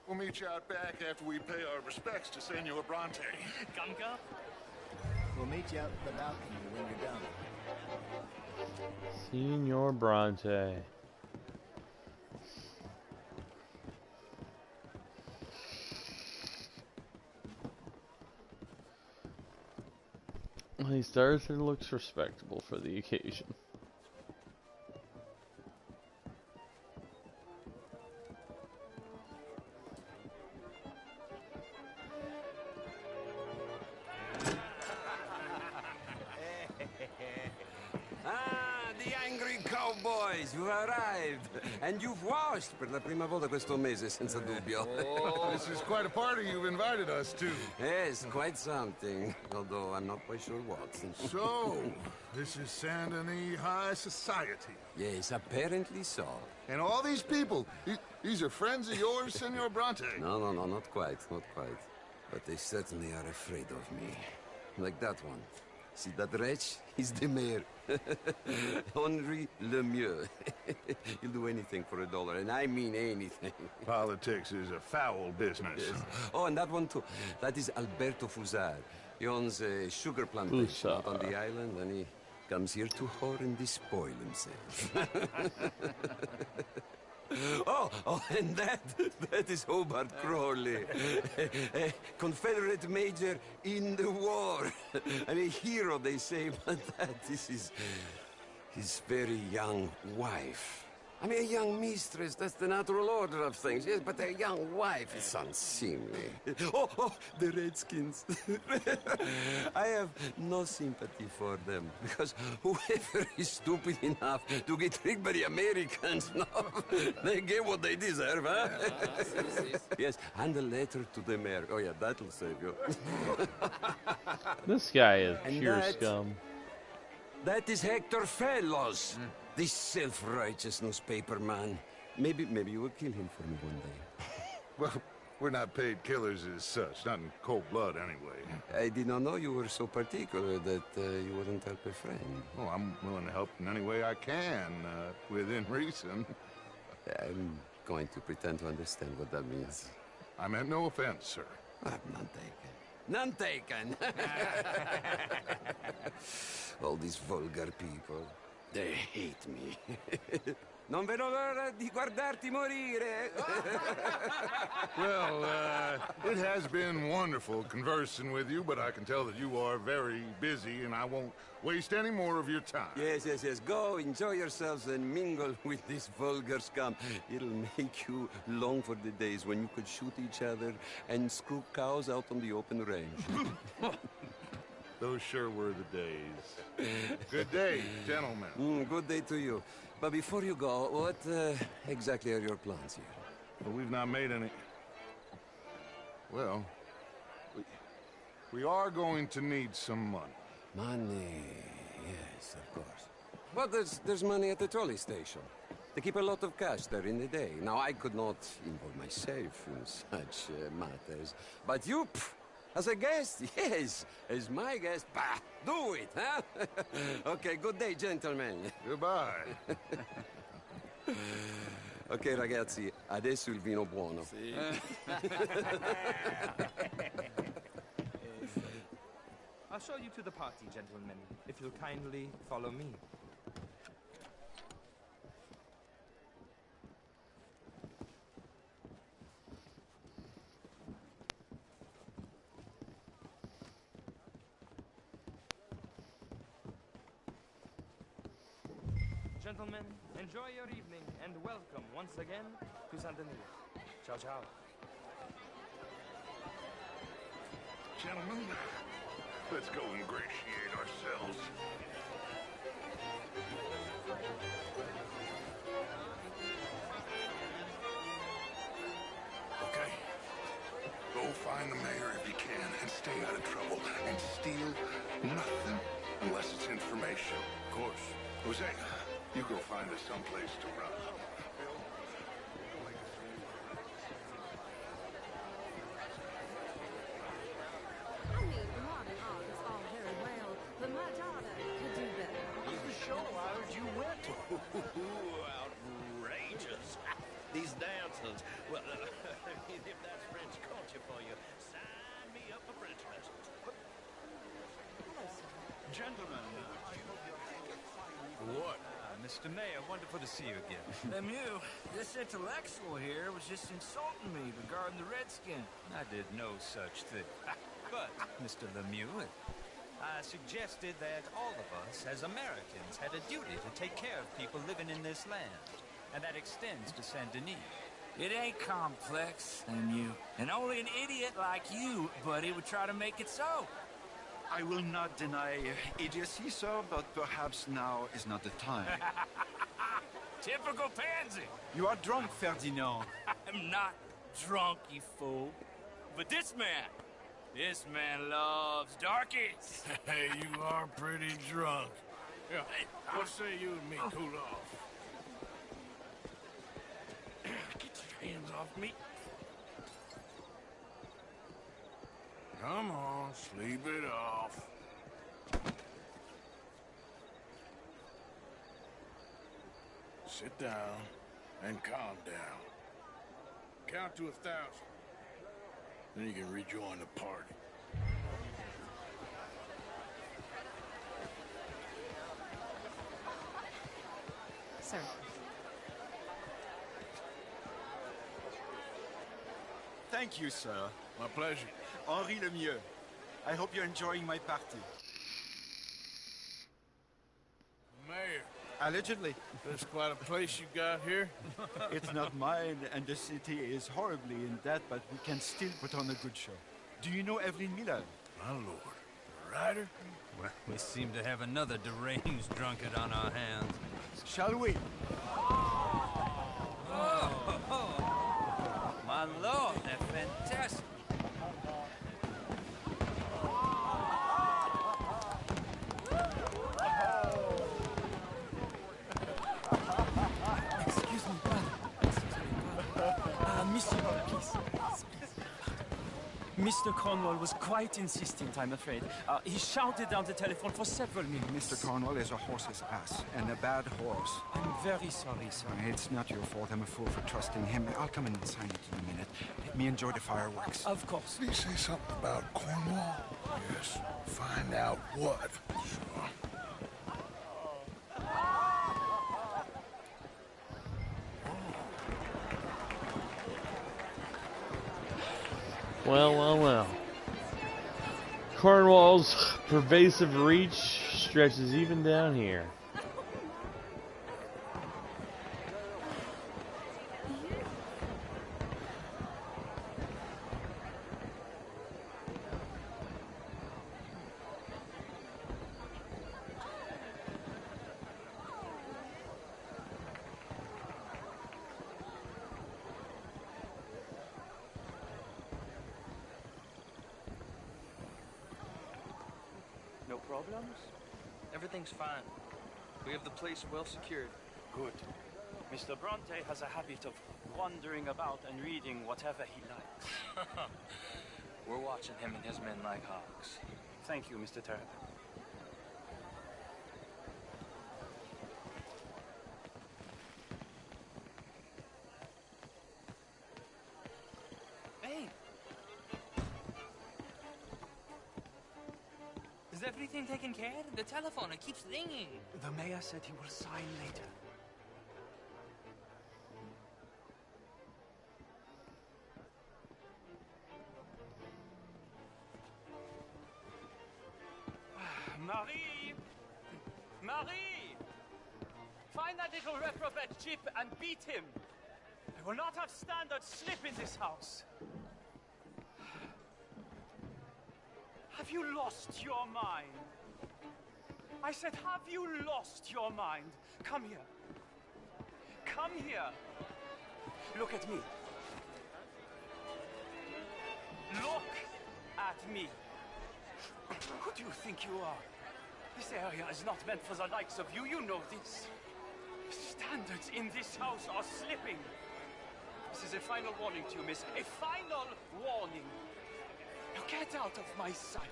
We'll meet you out back after we pay our respects to Senor Bronte. Come. We'll meet you out in the balcony when you're done. Senor Bronte. At least Arthur looks respectable for the occasion. The angry cowboys, you've arrived. And you've washed per la prima volta questo mese, senza dubbio. Oh, this is quite a party you've invited us to. Yes, quite something. Although I'm not quite sure what. So, this is Saint Denis High Society. Yes, apparently so. And all these people, these are friends of yours, Senor Bronte? No, not quite, not quite. But they certainly are afraid of me. Like that one. See that wretch? He's the mayor. Henri Lemieux. He'll do anything for $1, and I mean anything. Politics is a foul business. Yes. Oh, and that one too. That is Alberto Fusar. He owns a sugar plantation out on the island, and he comes here to whore and despoil himself. Oh, and that is Hobart Crawley, a Confederate major in the war. I mean, hero, they say, but that is his very young wife. I mean, a young mistress, that's the natural order of things, yes, but a young wife is unseemly. Oh, the Redskins. I have no sympathy for them, because whoever is stupid enough to get tricked by the Americans, no, they get what they deserve, huh? Yes, and a letter to the mayor. Oh, yeah, that'll save you. This guy is And pure that- scum. That is Hector Fellows, this self-righteous newspaper man. Maybe you will kill him for me one day. Well, We're not paid killers as such, not in cold blood anyway. I did not know you were so particular that you wouldn't help a friend. Oh, I'm willing to help in any way I can, within reason. I'm going to pretend to understand what that means. I meant no offense, sir. None taken. None taken! All these vulgar people, they hate me. Non vedo l'ora di guardarti morire! Well, it has been wonderful conversing with you, but I can tell that you are very busy, and I won't waste any more of your time. Yes. Go, enjoy yourselves, and mingle with this vulgar scum. It'll make you long for the days when you could shoot each other and screw cows out on the open range. Those sure were the days. Good day, gentlemen. Good day to you. But before you go, what exactly are your plans here? Well, we've not made any... Well, we are going to need some money. Money, yes, of course. But there's money at the trolley station. They keep a lot of cash there in the day. Now, I could not involve myself in such matters. But you, as a guest, yes, as my guest, bah, do it, huh? Okay, good day, gentlemen. Goodbye. Ok, ragazzi, adesso il vino buono. Sì. I'll show you to the party, gentlemen, if you'll kindly follow me. Gentlemen, enjoy your evening and welcome once again to Saint-Denis. Ciao, ciao. Gentlemen, let's go ingratiate ourselves. Okay. Go find the mayor if you can and stay out of trouble. And steal nothing unless it's information. Of course. Hosea, you go find us someplace to run. I mean, modern art is all very well, but my daughter could do better. The show I heard you went to. Outrageous. These dancers. Well, if that's French culture for you, sign me up for French lessons. Gentlemen. What? Mr. Mayor, wonderful to see you again. Lemieux, this intellectual here was just insulting me regarding the Redskin. I did no such thing. But, Mr. Lemieux, I suggested that all of us, as Americans, had a duty to take care of people living in this land. And that extends to Saint-Denis. It ain't complex, Lemieux. And only an idiot like you, buddy, would try to make it so. I will not deny idiocy, sir, but perhaps now is not the time. Typical pansy. You are drunk, Ferdinand. I'm not drunk, you fool. But this man loves darkies. Hey, you are pretty drunk. Yeah, what say you and me cool off? Get your hands off me. Come on, sleep it off. Sit down and calm down. Count to 1,000. Then you can rejoin the party. Sir. Thank you, sir. My pleasure. Henri Lemieux. I hope you're enjoying my party. Mayor. Allegedly. That's quite a place you got here. It's not mine, and the city is horribly in debt, but we can still put on a good show. Do you know Evelyn Miller? My lord. The writer? Well, we seem to have another deranged drunkard on our hands. Shall we? Oh, my lord, they're fantastic. Excuse me, brother. Excuse me, brother. Monsieur, please. Mr. Cornwall was quite insistent, I'm afraid. He shouted down the telephone for several minutes. Mr. Cornwall is a horse's ass, and a bad horse. I'm very sorry, sir. It's not your fault. I'm a fool for trusting him. I'll come in and sign it in a minute. Let me enjoy the fireworks. Of course. Did he say something about Cornwall? Yes. Find out what. Sure. Well, well, well. Cornwall's pervasive reach stretches even down here. No problems? Everything's fine. We have the place well secured. Good. Mr. Bronte has a habit of wandering about and reading whatever he likes. We're watching him and his men like hawks. Thank you, Mr. Turner. Hey! Is everything taken care of? The telephone, it keeps ringing. The mayor said he will sign later. Marie! Marie! Find that little reprobate Chip and beat him. I will not have standard slip in this house. Have you lost your mind? I said, have you lost your mind? Come here. Come here. Look at me. Look at me. Who do you think you are? This area is not meant for the likes of you. You know this. Standards in this house are slipping. This is a final warning to you, miss. A final warning. Now get out of my sight.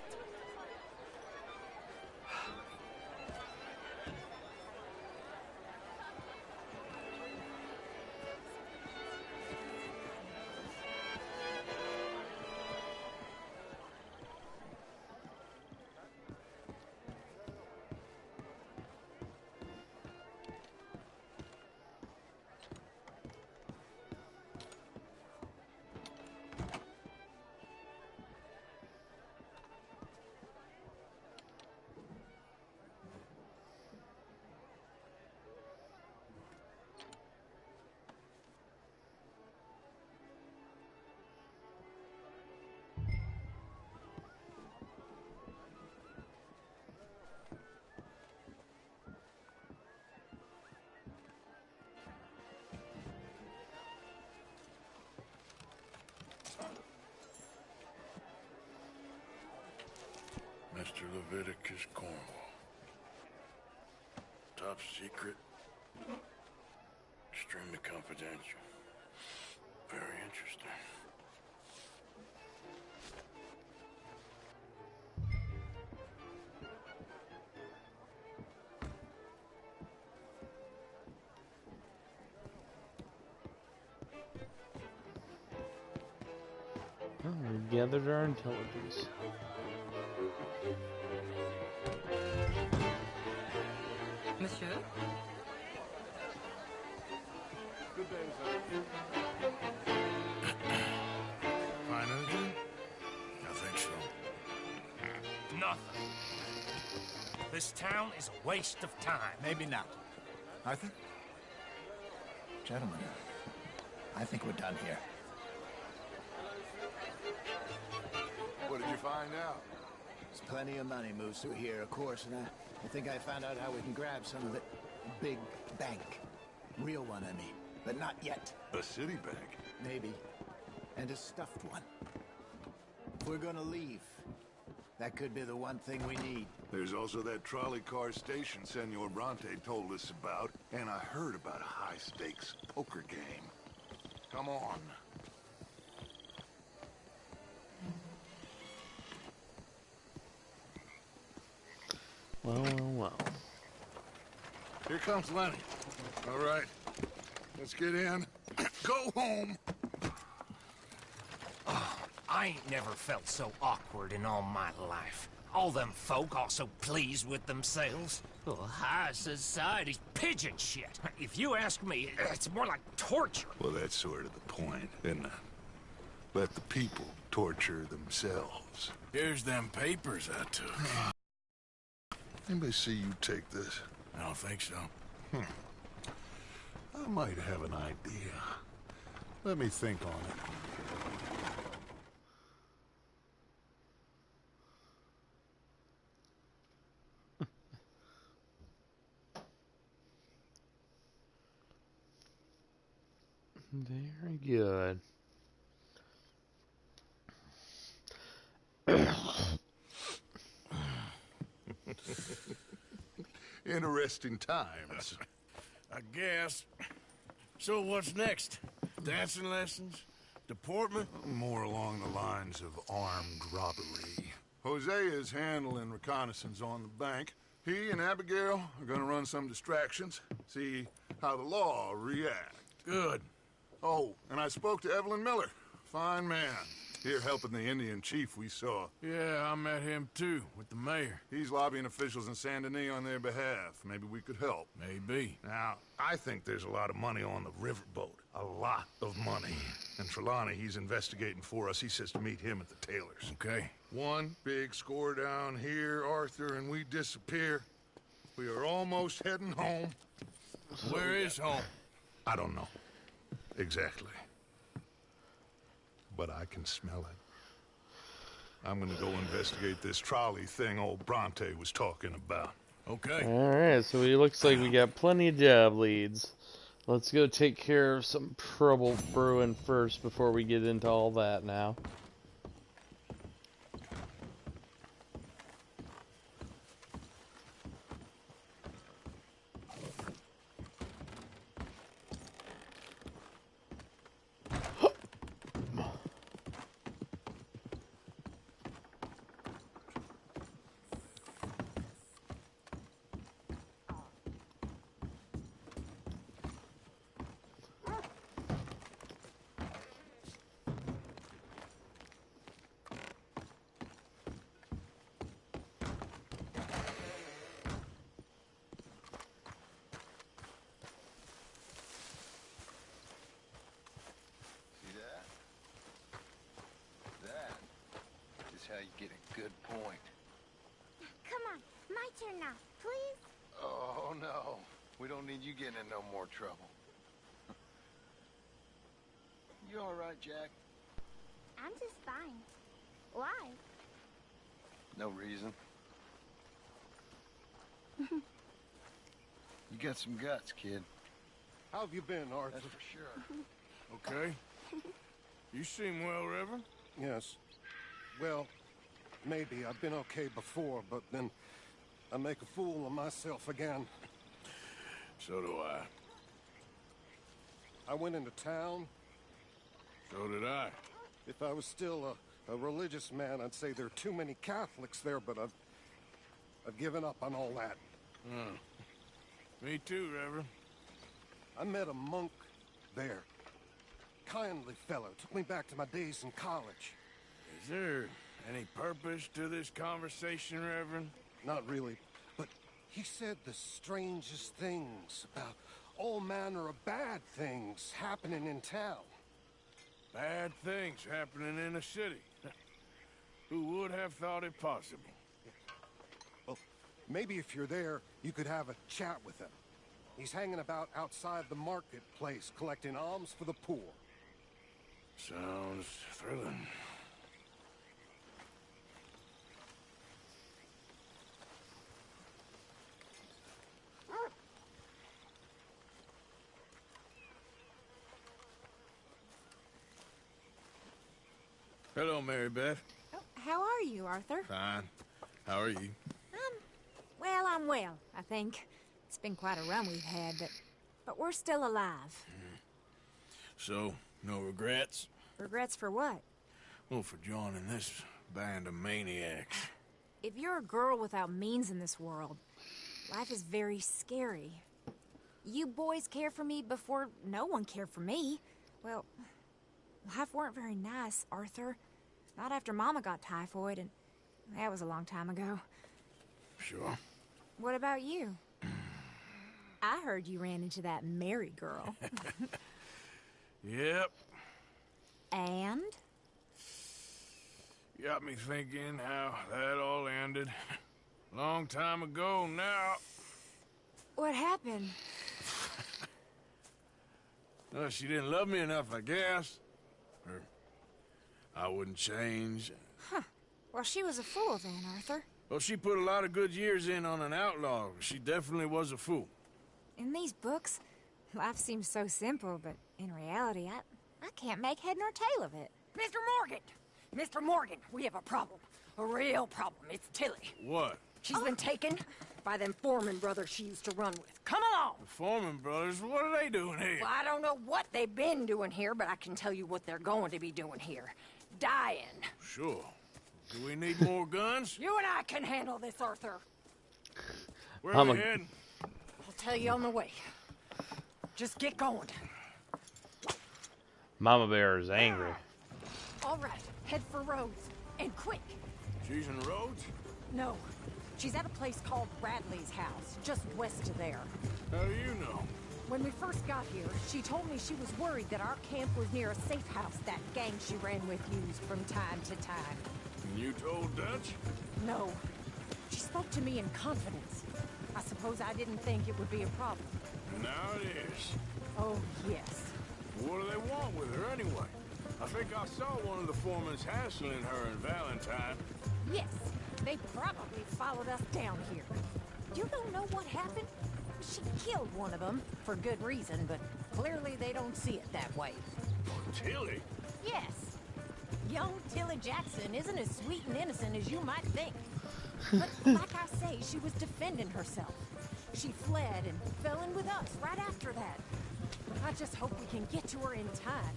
Mr. Leviticus Cornwall. Top secret. Extremely confidential. Very interesting. Oh, we gathered our intelligence. Monsieur? Good day, sir. Find anything? I think so. Nothing. This town is a waste of time. Maybe not. Arthur? Gentlemen, I think we're done here. What did you find out? There's plenty of money moves through here, of course, and I think I found out how we can grab some of it. Big bank. Real one, I mean. But not yet. A city bank? Maybe. And a stuffed one. If we're gonna leave, that could be the one thing we need. There's also that trolley car station Senor Bronte told us about, and I heard about a high-stakes poker game. Come on. Well. Here comes Lenny. All right, let's get in. Go home. I ain't never felt so awkward in all my life. All them folk all so pleased with themselves. Oh, high society's pigeon shit. If you ask me, it's more like torture. Well, that's sort of the point, isn't it? Let the people torture themselves. Here's them papers I took. Anybody see you take this? I don't think so. I might have an idea. Let me think on it. Very good. Interesting times. I guess. So what's next? Dancing lessons? Deportment? More along the lines of armed robbery. Hosea is handling reconnaissance on the bank. He and Abigail are gonna run some distractions, see how the law reacts. Good. Oh, and I spoke to Evelyn Miller. Fine man. Here helping the Indian chief we saw. Yeah, I met him too, with the mayor. He's lobbying officials in Saint Denis on their behalf. Maybe we could help. Maybe. Now, I think there's a lot of money on the riverboat. A lot of money. And Trelawney, he's investigating for us. He says to meet him at the Taylors. Okay. One big score down here, Arthur, and we disappear. We are almost heading home. Where is home? I don't know. Exactly. But I can smell it. I'm gonna go investigate this trolley thing old Bronte was talking about. Okay. Alright, so it looks like we got plenty of job leads. Let's go take care of some trouble brewing first before we get into all that now. How you get a good point. Come on, my turn now, please. Oh, no. We don't need you getting in no more trouble. You all right, Jack? I'm just fine. Why? No reason. You got some guts, kid. How have you been, Arthur? That's for sure. Okay. You seem well, Reverend. Yes. Well, maybe. I've been okay before, but then I make a fool of myself again. So do I. I went into town. So did I. If I was still a religious man, I'd say there are too many Catholics there, but I've given up on all that. Me too, Reverend. I met a monk there. Kindly fellow. Took me back to my days in college. Is there any purpose to this conversation, Reverend? Not really, but he said the strangest things about all manner of bad things happening in town. Bad things happening in a city. Who would have thought it possible? Well, maybe if you're there, you could have a chat with him. He's hanging about outside the marketplace, collecting alms for the poor. Sounds thrilling. Hello, Mary Beth. Oh, how are you, Arthur? Fine. How are you? Well, I'm well, I think. It's been quite a run we've had, but we're still alive. So, no regrets? Regrets for what? Well, for joining this band of maniacs. If you're a girl without means in this world, life is very scary. You boys cared for me before no one cared for me. Well, life weren't very nice, Arthur. Not after Mama got typhoid, and that was a long time ago. Sure. What about you? I heard you ran into that Mary girl. Yep. And? Got me thinking how that all ended. Long time ago now. What happened? Well, she didn't love me enough, I guess. Or I wouldn't change. Huh. Well, she was a fool then, Arthur. Well, she put a lot of good years in on an outlaw. She definitely was a fool. In these books, life seems so simple, but in reality, I can't make head nor tail of it. Mr. Morgan! Mr. Morgan, we have a problem. A real problem. It's Tilly. What? She's been taken by them Foreman brothers she used to run with. Come along! The Foreman brothers? What are they doing here? Well, I don't know what they've been doing here, but I can tell you what they're going to be doing here. Dying. Sure. Do we need more guns? You and I can handle this, Arthur. Where are we heading? I'll tell you on the way. Just get going. Mama Bear is angry. All right, head for Rhodes. And quick. She's in Rhodes? No. She's at a place called Bradley's house, just west of there. How do you know? When we first got here, she told me she was worried that our camp was near a safe house that gang she ran with used from time to time. And you told Dutch? No. She spoke to me in confidence. I suppose I didn't think it would be a problem. Now it is. Oh, yes. What do they want with her anyway? I think I saw one of the foremans hassling her and Valentine. Yes. They probably followed us down here. You don't know what happened? She killed one of them, for good reason, but clearly they don't see it that way. Oh, Tilly? Yes. Young Tilly Jackson isn't as sweet and innocent as you might think. But like I say, she was defending herself. She fled and fell in with us right after that. I just hope we can get to her in time.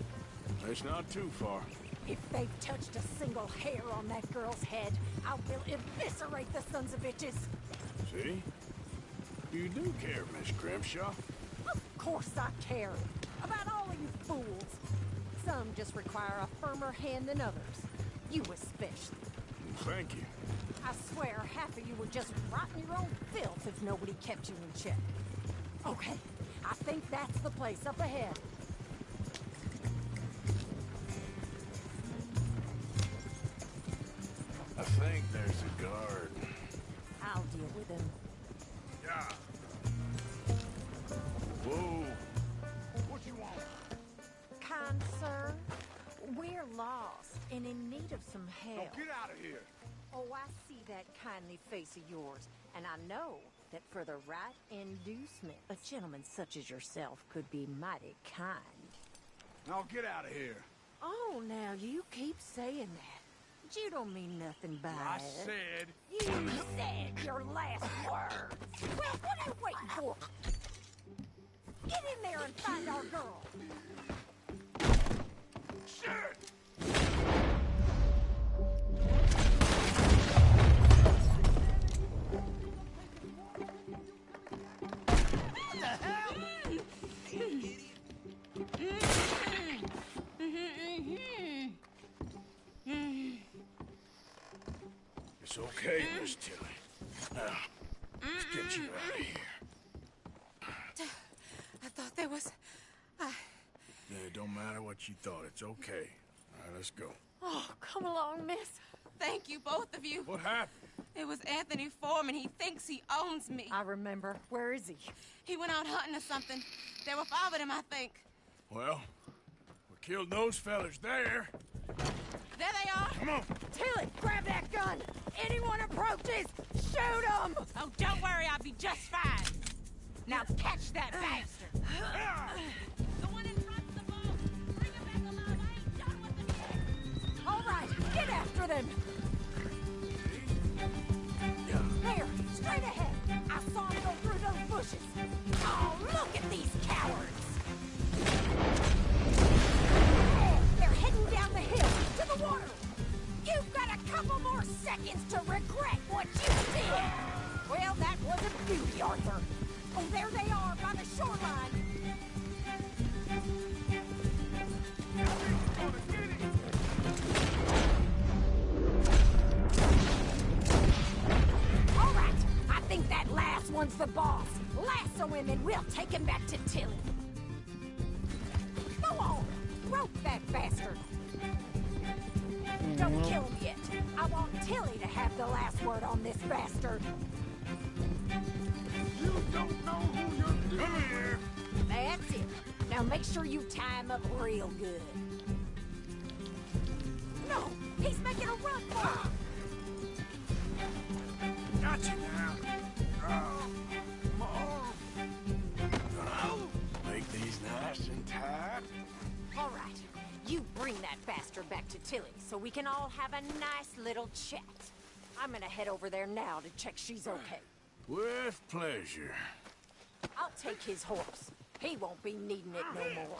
It's not too far. If they've touched a single hair on that girl's head, I will eviscerate the sons of bitches. See? You do care, Miss Grimshaw. Of course I care. About all of you fools. Some just require a firmer hand than others. You especially. Thank you. I swear half of you would just rot in your own filth if nobody kept you in check. Okay, I think that's the place up ahead. I think there's a guard. I'll deal with him. Yeah. Whoa. What you want? Kind sir, we're lost and in need of some help. Now get out of here. Oh, I see that kindly face of yours, and I know that for the right inducement, a gentleman such as yourself could be mighty kind. Now get out of here. Oh, now you keep saying that. But you don't mean nothing by I it. said... You said your last words. Well, what are you waiting for? Get in there and find our girl. Shit! It's okay, Miss Tilly. Now, let's get you out of here. I thought there was... Yeah, it don't matter what you thought. It's okay. All right, let's go. Oh, come along, miss. Thank you, both of you. What happened? It was Anthony Foreman. He thinks he owns me. I remember. Where is he? He went out hunting or something. There were 5 of them, I think. Well, we killed those fellas there. There they are. Come on. Tilly, grab that gun. Anyone approaches, shoot them. Oh, don't worry. I'll be just fine. Now catch that bastard. The one in front's the boat. Bring him back alive. I ain't done with them yet. All right, get after them. There, straight ahead. I saw them go through those bushes. Oh, look at these cowards. They're heading down the hill to the water. You've got a couple more more seconds to regret what you did! Well, that was a beauty, Arthur. Oh, there they are by the shoreline. All right, I think that last one's the boss. Lasso him and we'll take him back to Tilly. Go on, rope that bastard. Don't kill him yet. I want Tilly to have the last word on this bastard. You don't know who you're dealing with. That's it. Now make sure you tie him up real good. No, he's making a run for it. Gotcha now. My arm. Make these nice and tight. All right, you bring that bastard back to Tilly so we can all have a nice little chat. I'm gonna head over there now to check she's okay. With pleasure. I'll take his horse. He won't be needing it no more.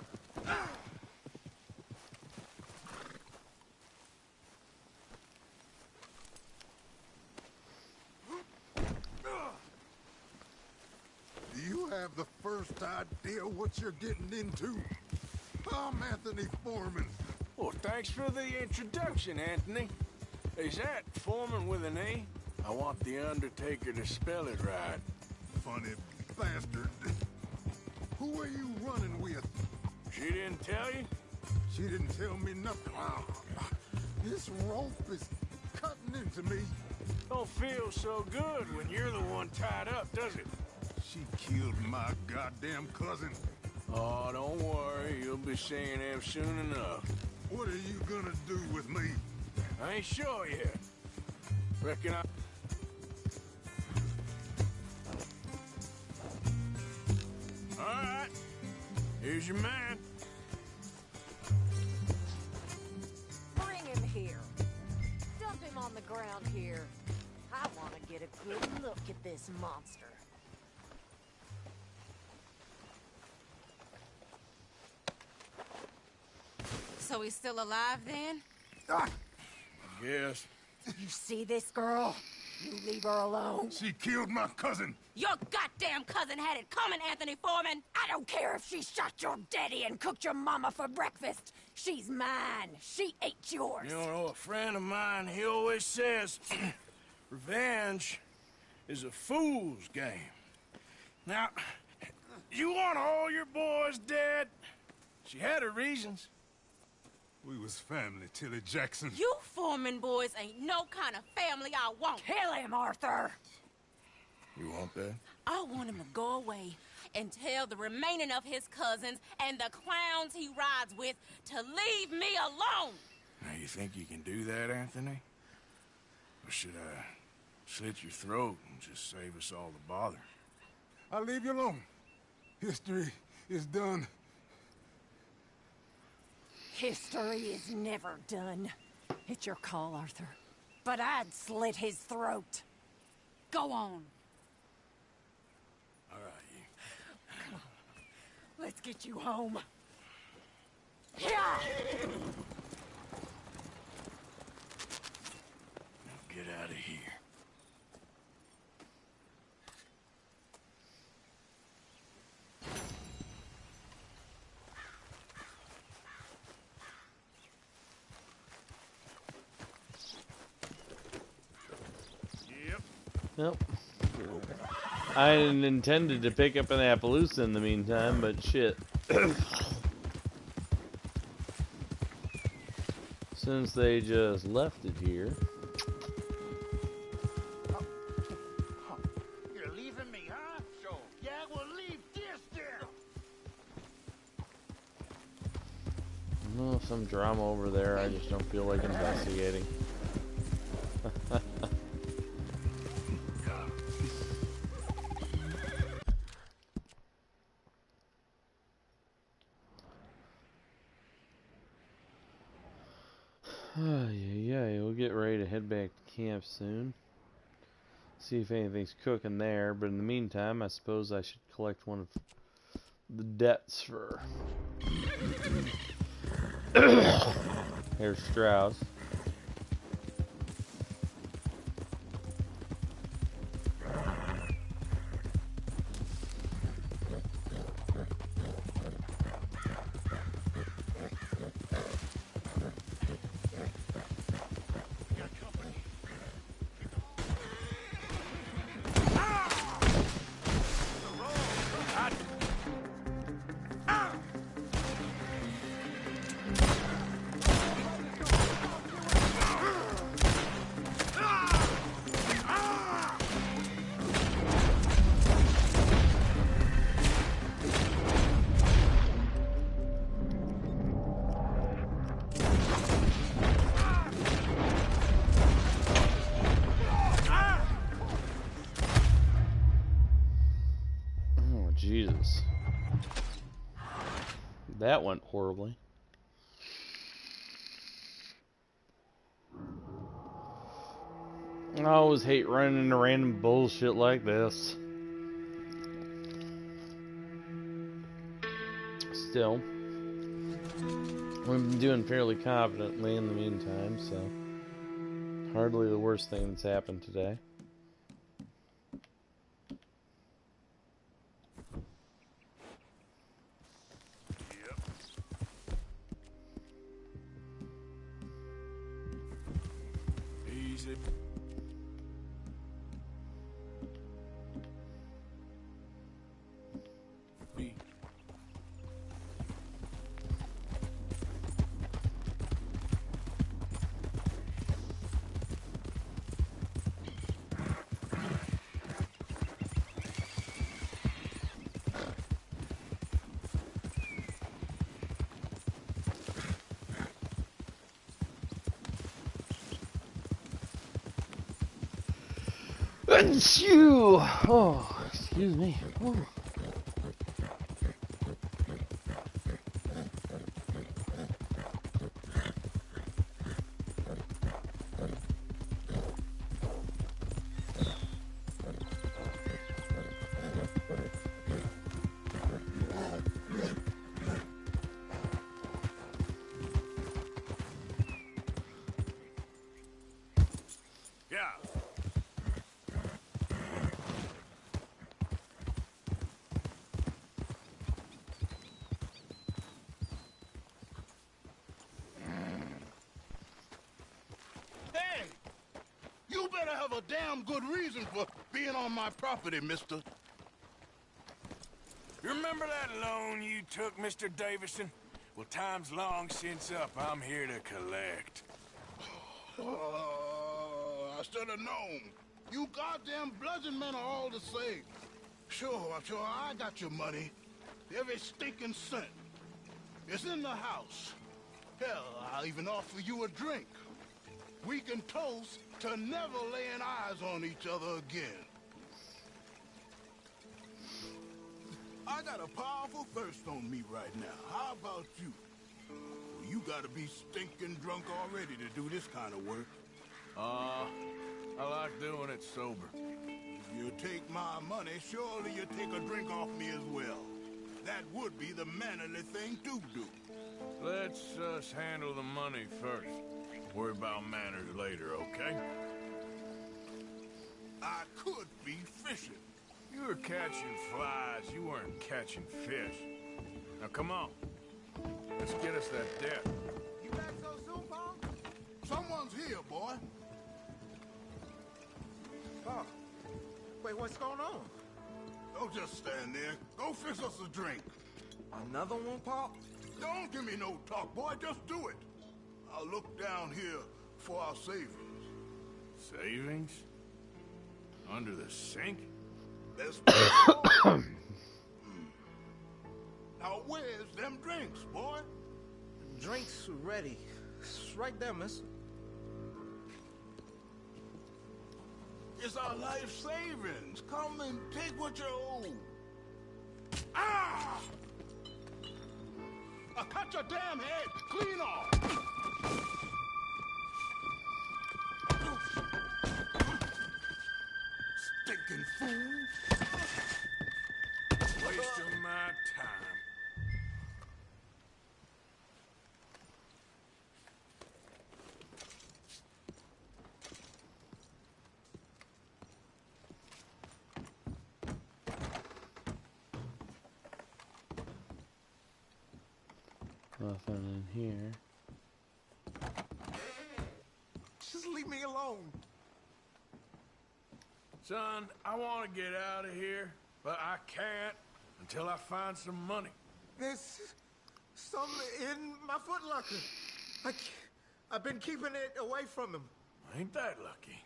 Do you have the first idea what you're getting into? I'm Anthony Foreman. Well, thanks for the introduction, Anthony. Is that Foreman with an A? I want the Undertaker to spell it right. Funny bastard. Who are you running with? She didn't tell you? She didn't tell me nothing. This rope is cutting into me. Don't feel so good when you're the one tied up, does it? She killed my goddamn cousin. Oh, don't worry. You'll be seeing him soon enough. What are you gonna do with me? I ain't sure yet. Reckon I... All right. Here's your man. Bring him here. Dump him on the ground here. I want to get a good look at this monster. So he's still alive then? Yes. You see this girl? You leave her alone. She killed my cousin. Your goddamn cousin had it coming, Anthony Foreman! I don't care if she shot your daddy and cooked your mama for breakfast. She's mine. She ate yours. You know, a friend of mine, he always says, revenge is a fool's game. Now, you want all your boys dead? She had her reasons. We was family, Tilly Jackson. You Foreman boys ain't no kind of family I want. Kill him, Arthur! You want that? I want him to go away and tell the remaining of his cousins and the clowns he rides with to leave me alone. Now, you think you can do that, Anthony? Or should I slit your throat and just save us all the bother? I'll leave you alone. History is done. History is never done. It's your call, Arthur. But I'd slit his throat. Go on. All right, you. Come on. Let's get you home. Yeah! Now get out of here. Yep. I hadn't intended to pick up an Appaloosa in the meantime, but shit. Since they just left it here. You're leaving me, huh? Sure. Yeah, well, leave this there. No, some drama over there. I just don't feel like investigating. We'll get ready to head back to camp soon. See if anything's cooking there, but in the meantime, I suppose I should collect one of the debts for Herr Strauss. That went horribly. I always hate running into random bullshit like this. Still, we've been doing fairly confidently in the meantime, so hardly the worst thing that's happened today. Easy. Achoo! Oh, excuse me. Oh. Yeah. Hey! You better have a damn good reason for being on my property, mister. You remember that loan you took, Mr. Davison? Well, time's long since up. I'm here to collect. I should have known. You goddamn bludgeon men are all the same. Sure, I got your money. Every stinking cent. It's in the house. Hell, I'll even offer you a drink. We can toast to never laying eyes on each other again. I got a powerful thirst on me right now. How about you? Well, you gotta be stinking drunk already to do this kind of work. I like doing it sober. If you take my money, surely you take a drink off me as well. That would be the mannerly thing to do. Let's handle the money first. Worry about manners later, okay? I could be fishing. You were catching flies, you weren't catching fish. Now come on. Let's get us that debt. You back so soon, Paul? Someone's here, boy. Paul, wait, what's going on? Don't just stand there. Go fix us a drink. Another one, Paul? Don't give me no talk, boy. Just do it. I'll look down here for our savings. Savings? Under the sink? Let's Now where's them drinks, boy? Drinks ready. It's right there, miss. It's our life savings. Come and take what you owe. Ah! I cut your damn head clean off. Stinking fool. Wasting my time. Nothing in here. Just leave me alone. Son, I want to get out of here, but I can't until I find some money. There's some in my footlocker. I've been keeping it away from him. Ain't that lucky?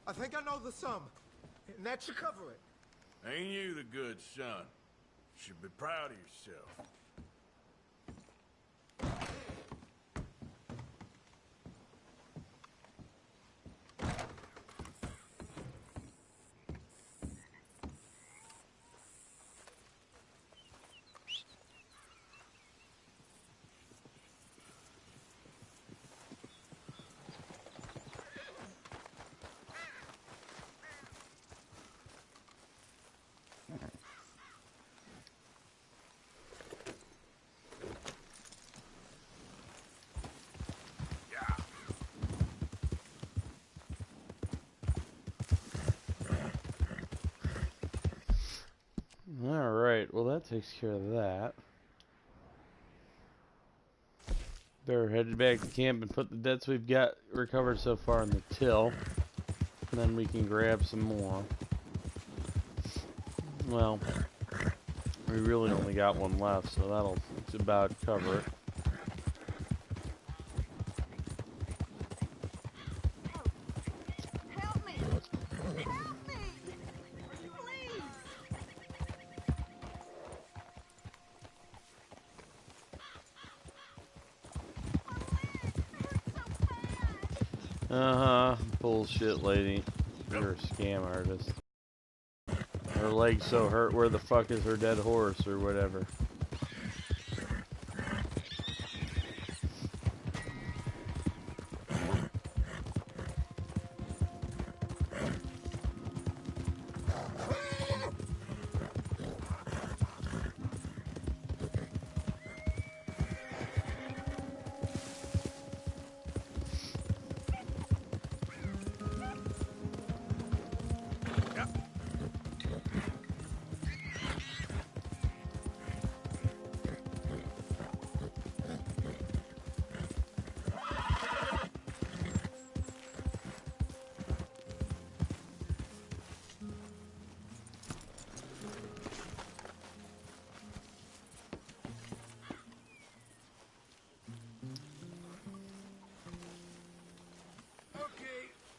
I think I know the sum, and that should cover it. Ain't you the good son? Should be proud of yourself. well that takes care of that. Better head back to camp and put the debts we've got recovered so far in the till. And then we can grab some more. Well, we really only got one left, so that'll about cover it. Help me! Help me! Please! Bullshit, lady. You're a scam artist. Her leg's so hurt, where the fuck is her dead horse or whatever?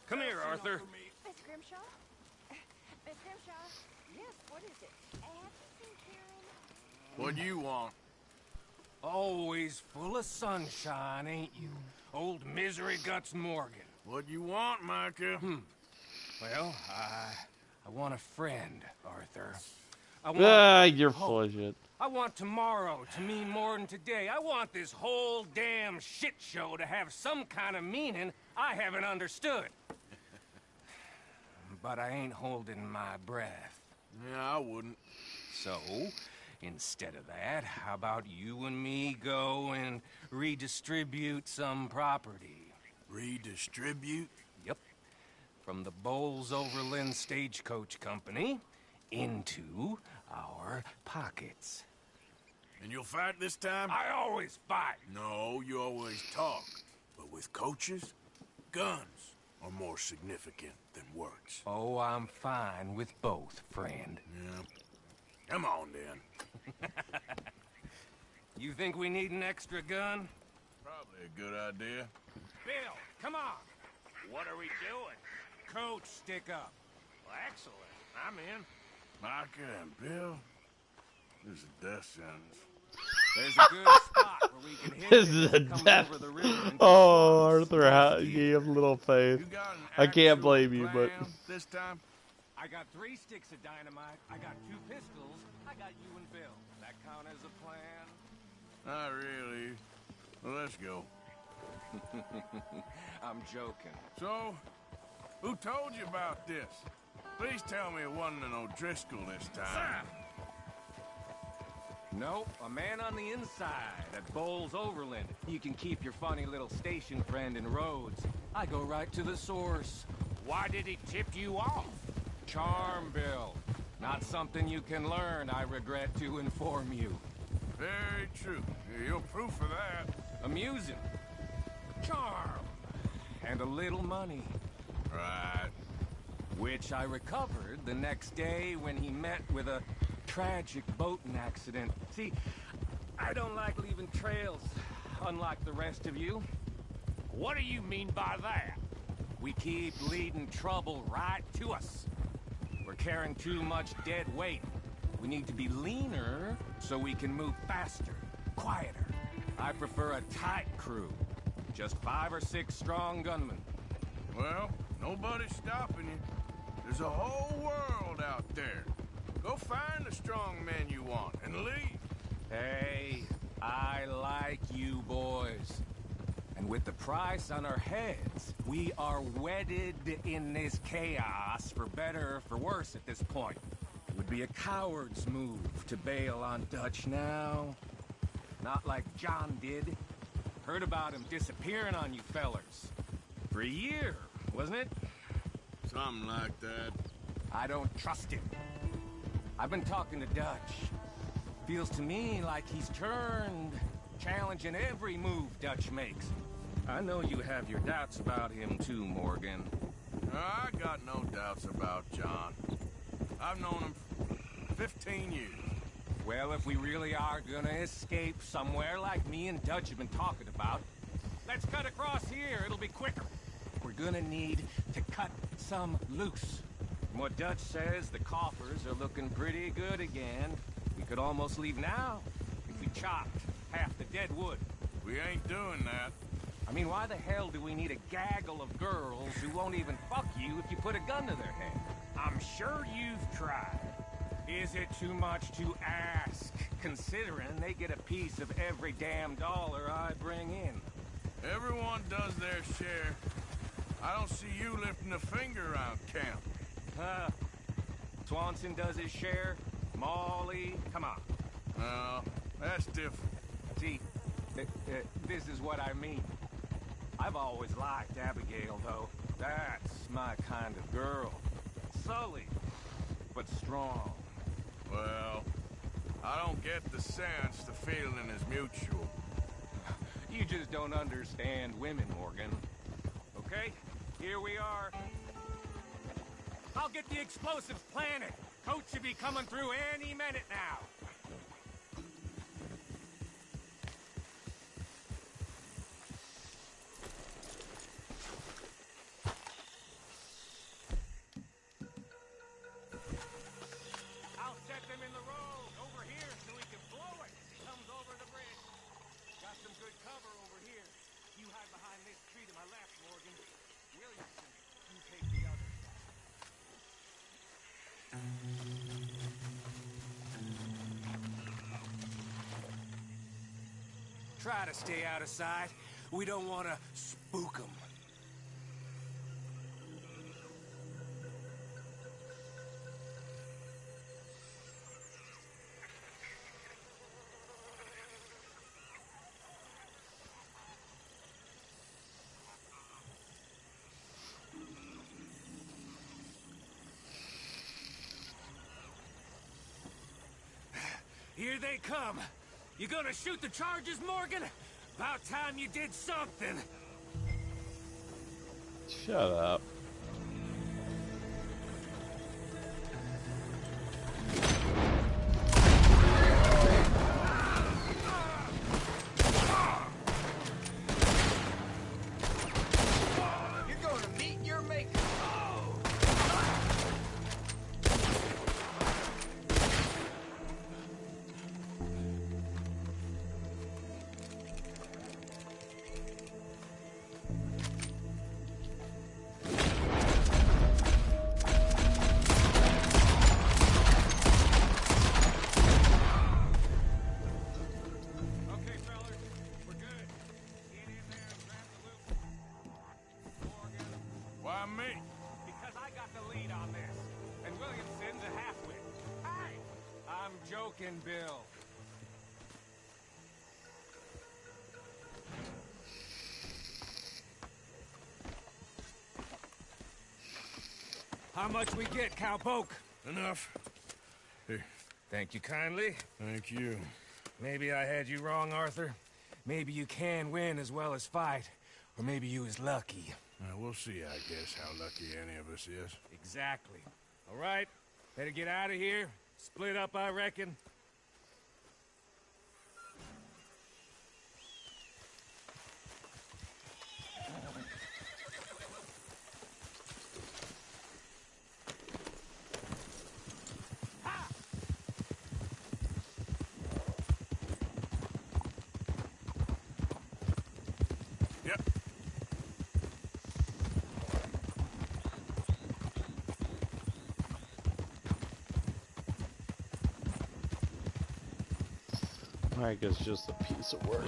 Come here, Arthur. Miss Grimshaw? Miss Grimshaw? Yes, what is it? Have you seen Karen? What do you want? Always full of sunshine, ain't you? Old Misery Guts Morgan. What do you want, Micah? Well, I want a friend, Arthur. I want... You're full of shit. I want tomorrow to mean more than today. I want this whole damn shit show to have some kind of meaning I haven't understood. But I ain't holding my breath. Yeah, I wouldn't. So, instead of that, how about you and me go and redistribute some property? Redistribute? Yep. From the Bowles Overland Stagecoach Company into our pockets. And you'll fight this time? I always fight. No, you always talk. But with coaches, guns are more significant than words. Oh, I'm fine with both, friend. Yeah. Come on, then. You think we need an extra gun? Probably a good idea. Bill, come on. What are we doing? Coach, stick up. Well, excellent. I'm in. Micah and Bill, this is a death sentence. There's a good spot where we can hit This it is a coming death. over the river and Oh, Arthur, you have little faith. I can't blame you, but this time? I got 3 sticks of dynamite. I got 2 pistols. I got you and Bill. That count as a plan? Not really. Well, let's go. I'm joking. So, who told you about this? Please tell me it wasn't an O'Driscoll this time. Nope, a man on the inside at Bowles Overland. You can keep your funny little station friend in Rhodes. I go right to the source. Why did he tip you off? Charm, Bill. Not something you can learn, I regret to inform you. Very true. You're proof of that. Amusing. Charm. And a little money. Right. Which I recovered the next day when he met with a tragic boating accident. See, I don't like leaving trails, unlike the rest of you. What do you mean by that? We keep leading trouble right to us. We're carrying too much dead weight. We need to be leaner so we can move faster, quieter. I prefer a tight crew. Just 5 or 6 strong gunmen. Well, nobody's stopping you. There's a whole world out there. Go find the strong men you want and leave. Hey, I like you boys. And with the price on our heads, we are wedded in this chaos, for better or for worse at this point. It would be a coward's move to bail on Dutch now. Not like John did. Heard about him disappearing on you fellers. For a year, wasn't it? Something like that. I don't trust him. I've been talking to Dutch. Feels to me like he's turned, challenging every move Dutch makes. I know you have your doubts about him too, Morgan. I got no doubts about John. I've known him for 15 years. Well, if we really are gonna escape somewhere like me and Dutch have been talking about, let's cut across here. It'll be quicker. We're gonna need to cut some loose. From what Dutch says, the coffers are looking pretty good again. We could almost leave now if we chopped half the dead wood. We ain't doing that. I mean, why the hell do we need a gaggle of girls who won't even fuck you if you put a gun to their head? I'm sure you've tried. Is it too much to ask, considering they get a piece of every damn dollar I bring in? Everyone does their share. I don't see you lifting a finger around camp. Swanson does his share. Molly, come on. No, that's different. See, this is what I mean. I've always liked Abigail, though. That's my kind of girl. Sully, but strong. Well, I don't get the sense the feeling is mutual. You just don't understand women, Morgan. Okay, here we are. I'll get the explosives planted. Coach should be coming through any minute now. I'll set them in the road over here so we can blow it. It comes over the bridge. Got some good cover over here. You hide behind this tree to my left, Morgan. Williamson, you take the other. Try to stay out of sight. We don't want to spook them. Here they come. You gonna shoot the charges, Morgan? About time you did something. Shut up. You're gonna meet your maker. Why me? Because I got the lead on this. And Williamson's a half-wit. Hey! I'm joking, Bill. How much we get, cowpoke? Enough. Here. Thank you kindly. Thank you. Maybe I had you wrong, Arthur. Maybe you can win as well as fight. Or maybe you is lucky. We'll see, I guess, how lucky any of us is. Exactly. All right. Better get out of here. Split up, I reckon. Yep. Mike is just a piece of work.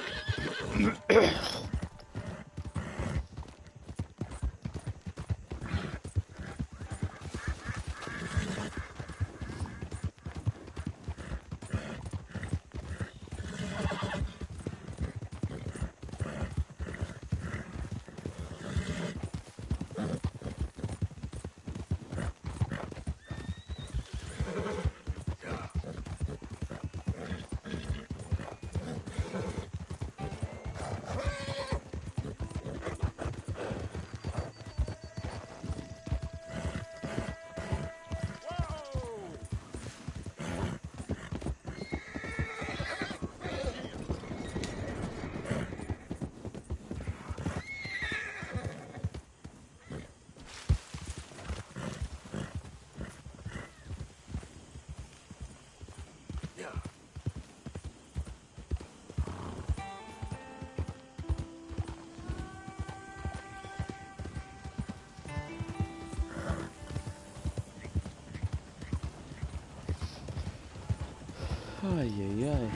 Ay, ay, ay.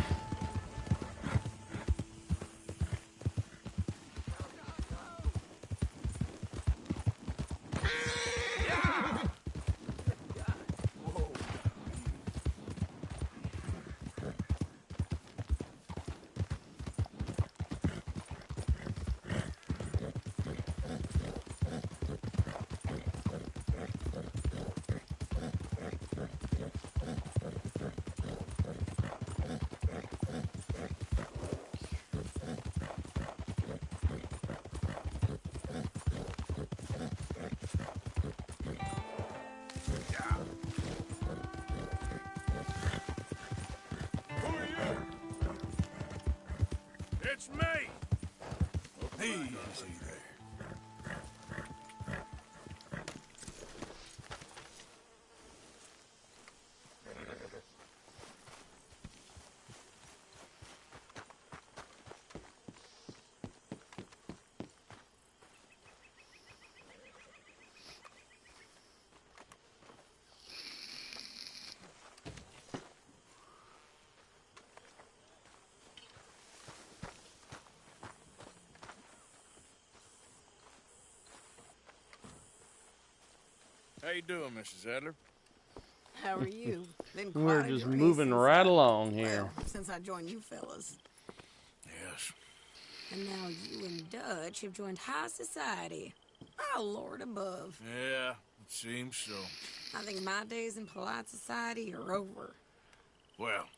It's me! Easy there. How you doing, Mrs. Adler? How are you? Been We're quite a just journey moving since right along here. Well, since I joined you fellas. Yes. And now you and Dutch have joined high society. Oh, Lord above. Yeah, it seems so. I think my days in polite society are over. Well,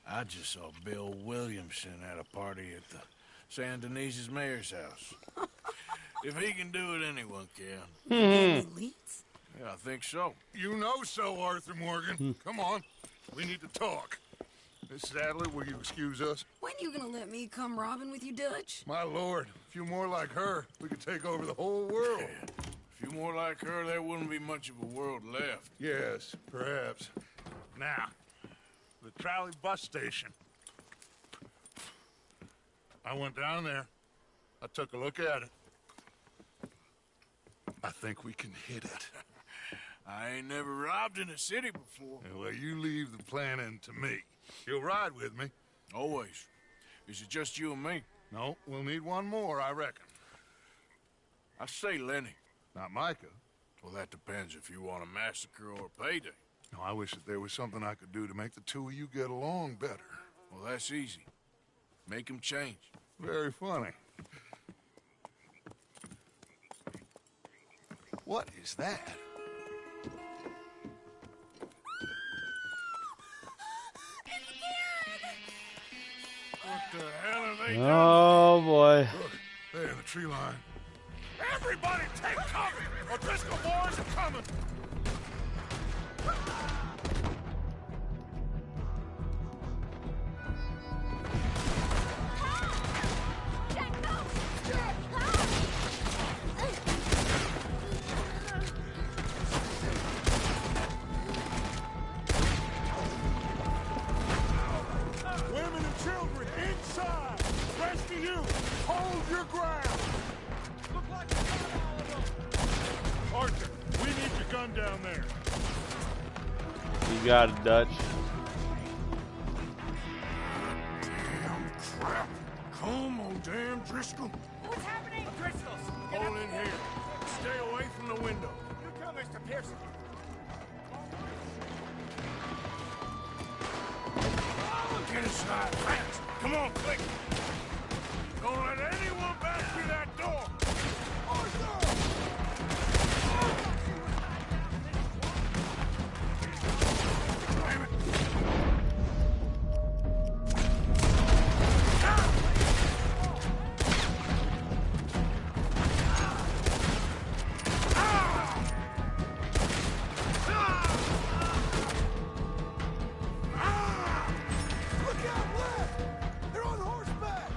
I just saw Bill Williamson at a party at the San Denise's mayor's house. If he can do it, anyone can. Yeah, I think so. You know so, Arthur Morgan. Come on. We need to talk. Mrs. Adler, will you excuse us? When you gonna let me come robbing with you, Dutch? My lord, a few more like her, we could take over the whole world. A few more like her, there wouldn't be much of a world left. Yes, perhaps. Now, the trolley bus station. I went down there. I took a look at it. I think we can hit it. I ain't never robbed in a city before. Well, you leave the planning to me. You'll ride with me? Always. Is it just you and me? No, we'll need one more, I reckon. I say Lenny. Not Micah. Well, that depends if you want a massacre or a payday. No, I wish that there was something I could do to make the two of you get along better. Well, that's easy. Make them change. Very funny. What is that? What the hell are they doing? Oh, boy. Look, there in the tree line. Everybody take cover! O'Driscoll boys are coming! Women and children inside! Rest of you, hold your ground! Look like we got all of them! Arthur, we need your gun down there. You got it, Dutch. Damn crap. Come on, damn Driscoll. What's happening? Driscoll's! Hold in here. Stay away from the window. You tell Mr. Pearson. Get inside fast. Come on, quick. Don't let anyone back through that door. They're on horseback!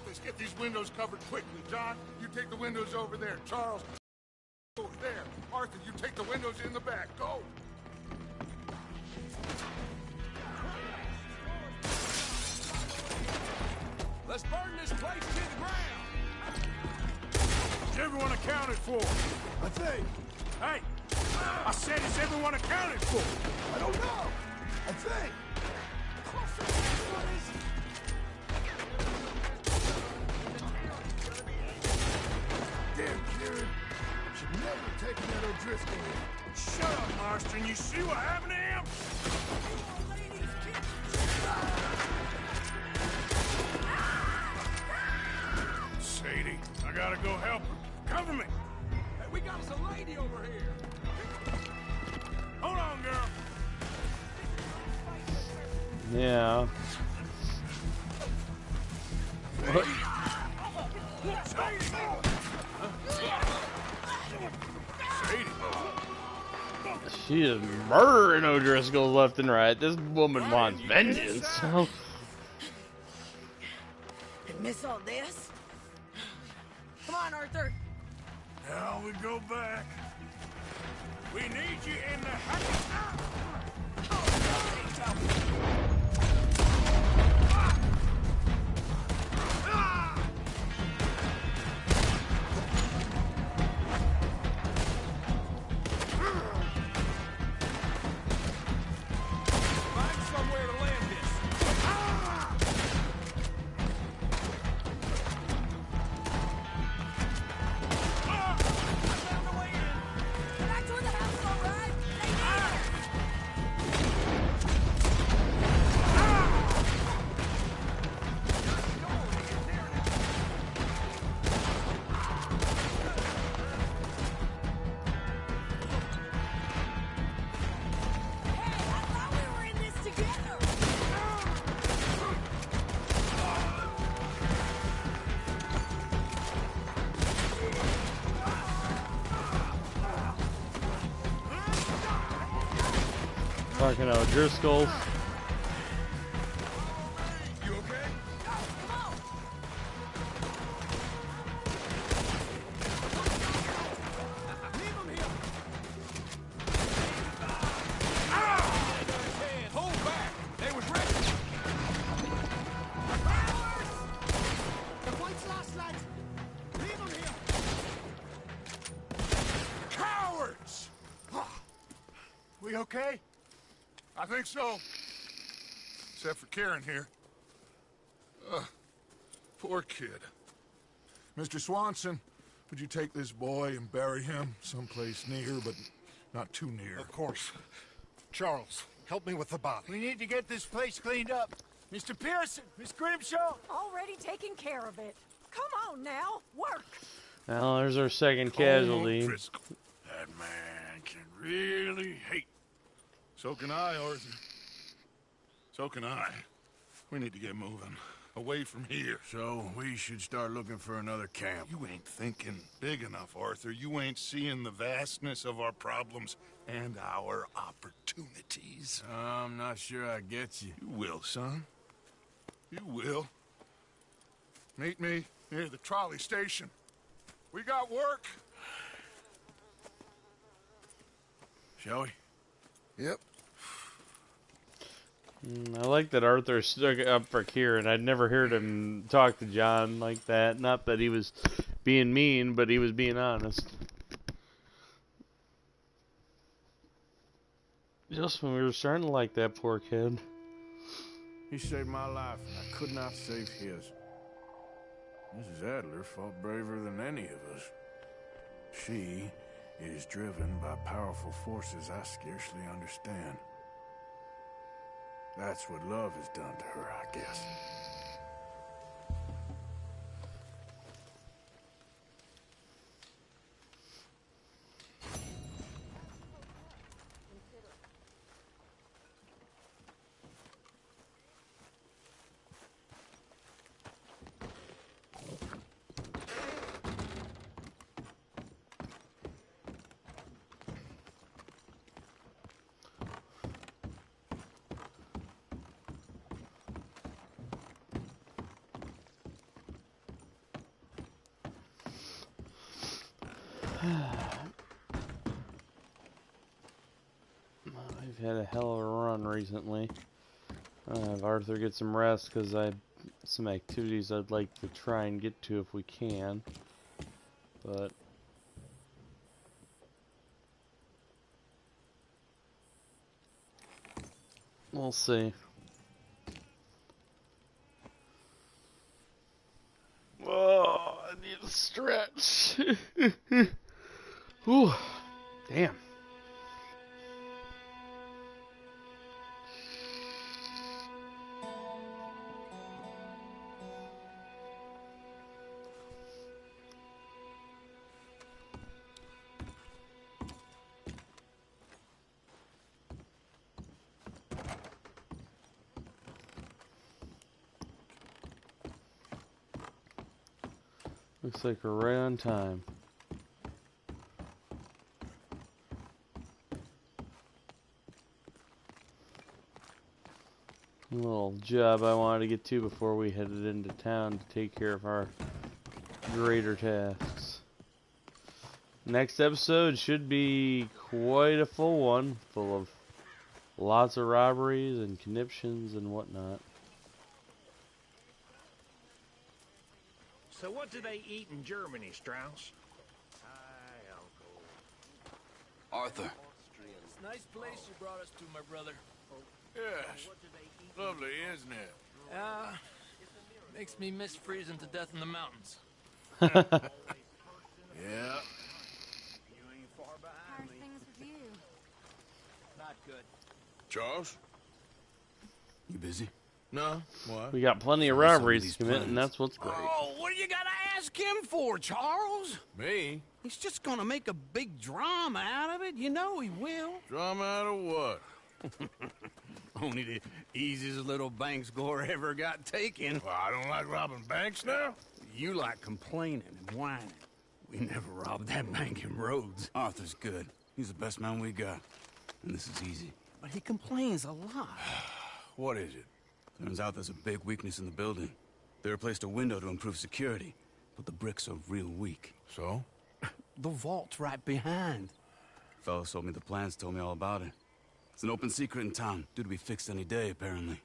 Let's get these windows covered quickly. John, you take the windows over there. Charles, over there. Arthur, you take the windows in the back. Go! Let's burn this place to the ground. Is everyone accounted for? I think. Hey, I said, is everyone accounted for? I don't know. I think. Damn, Kieran. Should never take that O'Driscoll in. Shut up, Marston. You see what happened to him? Sadie, I gotta go help her. Cover me. Hey, we got us a lady over here. Hold on, girl. Yeah. What? She is murdering O'Driscoll left and right. This woman wants vengeance. Miss all this? Come on, Arthur. Now we go back. We need you in the house. Find somewhere to land this. Back toward the house, all right? Stay there! Hey, I thought we were in this together! Fucking O'Driscoll. You okay? Hold back. They was ready. The fight's lost, lads. Leave them here. Cowards! We okay? I think so. Except for Karen here. Poor kid. Mr. Swanson, would you take this boy and bury him someplace near, but not too near? Of course. Charles, help me with the body. We need to get this place cleaned up. Mr. Pearson, Miss Grimshaw. Already taking care of it. Come on now, work. Well, there's our second casualty. Driscoll. That man can really hate. So can I, Arthur. So can I. We need to get moving. Away from here. So we should start looking for another camp. You ain't thinking big enough, Arthur. You ain't seeing the vastness of our problems and our opportunities. I'm not sure I get you. You will, son. You will. Meet me near the trolley station. We got work. Shall we? Yep. I like that Arthur stuck up for Kieran. I'd never heard him talk to John like that. Not that he was being mean, but he was being honest. Just when we were starting to like that poor kid. He saved my life, and I could not save his. Mrs. Adler fought braver than any of us. She is driven by powerful forces I scarcely understand. That's what love has done to her, I guess. I've had a hell of a run recently. Have Arthur get some rest because I have some activities I'd like to try and get to if we can. But we'll see. Oh, I need a stretch. Whew. Damn. Looks like we're right on time. A little job I wanted to get to before we headed into town to take care of our greater tasks. Next episode should be quite a full one, full of lots of robberies and conniptions and whatnot. So what do they eat in Germany, Strauss? Arthur. It's a nice place you brought us to, my brother. Yes. Lovely, isn't it? Makes me miss freezing to death in the mountains. Yeah. How are things with you? Not good. Charles? You busy? No. What? We got plenty of robberies to commit, and that's what's great. Oh, what do you gotta ask him for, Charles? Me? He's just gonna make a big drama out of it. You know he will. Drama out of what? Only the easiest little bank score ever got taken. Well, I don't like robbing banks now. You like complaining and whining. We never robbed that bank in Rhodes. Arthur's good. He's the best man we got. And this is easy. But he complains a lot. What is it? Turns out there's a big weakness in the building. They replaced a window to improve security, but the bricks are real weak. So? The vault's right behind. Fellow sold me the plans, told me all about it. It's an open secret in town, due to be fixed any day, apparently.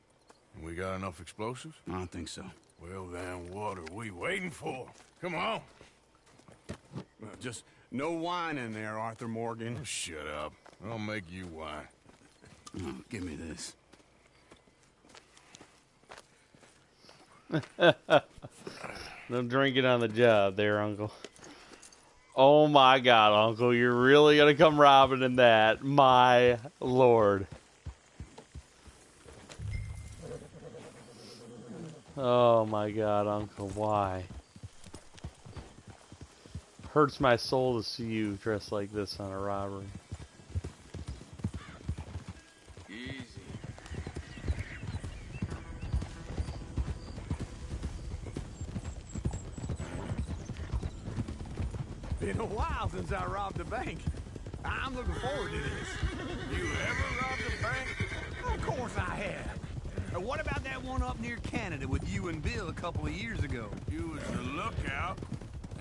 We got enough explosives? I don't think so. Well, then what are we waiting for? Come on. Just no wine in there, Arthur Morgan. Oh, shut up. I'll make you wine. Oh, give me this. No drinking on the job there, Uncle. Oh my God, Uncle, you're really gonna come robbing in that? My Lord. Oh my God, Uncle, why? Hurts my soul to see you dressed like this on a robbery. Been a while since I robbed a bank. I'm looking forward to this. You ever robbed a bank? Of course I have. What about that one up near Canada with you and Bill a couple of years ago? You was the lookout,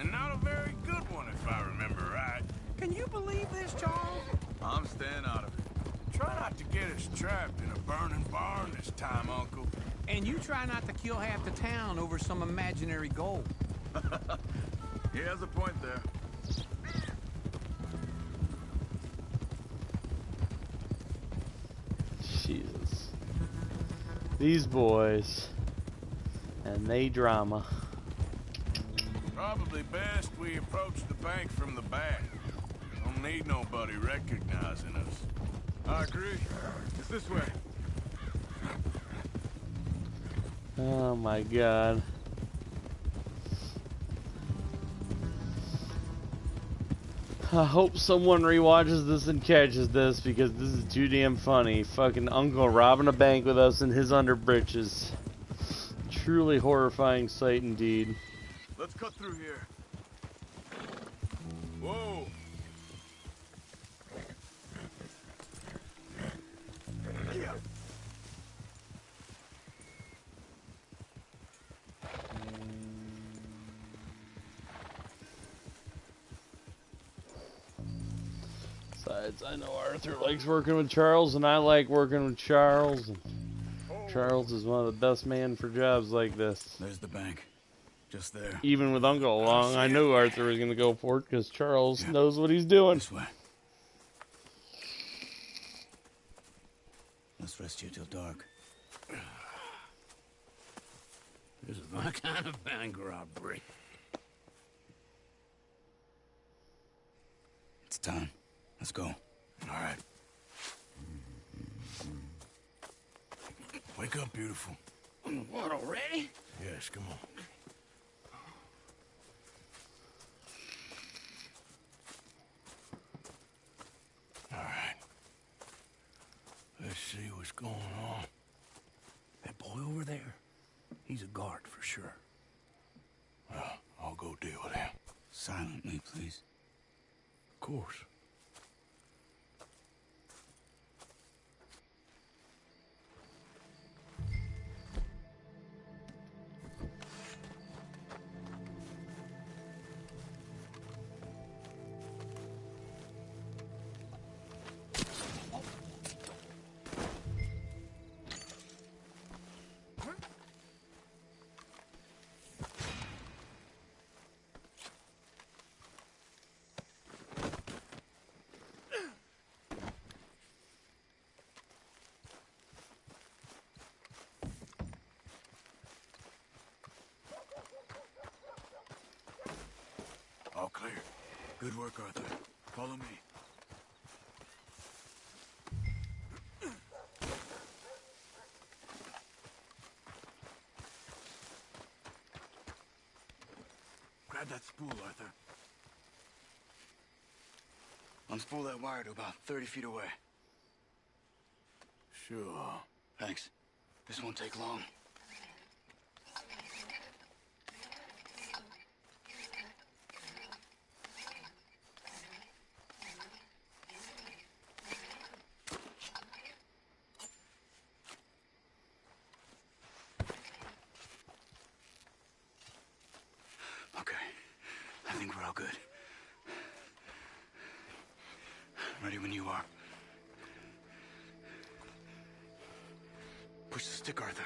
and not a very good one if I remember right. Can you believe this, Charles? I'm staying out of it. Try not to get us trapped in a burning barn this time, Uncle. And you try not to kill half the town over some imaginary gold. He has a point there. Jesus. These boys. And they drama. Probably best we approach the bank from the back. Don't need nobody recognizing us. I agree. It's this way. Oh my God. I hope someone rewatches this and catches this because this is too damn funny. Fucking Uncle robbing a bank with us in his underbritches. Truly horrifying sight indeed. Let's cut through here. Whoa. Yeah. Besides, I know Arthur likes working with Charles, and I like working with Charles. And Charles is one of the best men for jobs like this. There's the bank. Just there. Even with Uncle along, I knew Arthur was going to go for it because Charles knows what he's doing. This way. Let's rest here till dark. This is my kind of bank robbery. It's time. Let's go. All right. Wake up, beautiful. What, already? Yes, come on. All right. Let's see what's going on. That boy over there, he's a guard for sure. Well, I'll go deal with him. Silently, please. Of course. All clear. Good work, Arthur. Follow me. Grab that spool, Arthur. Unspool that wire to about 30 feet away. Sure. Thanks. This won't take long. Okay. I think we're all good. Ready when you are. Push the stick, Arthur.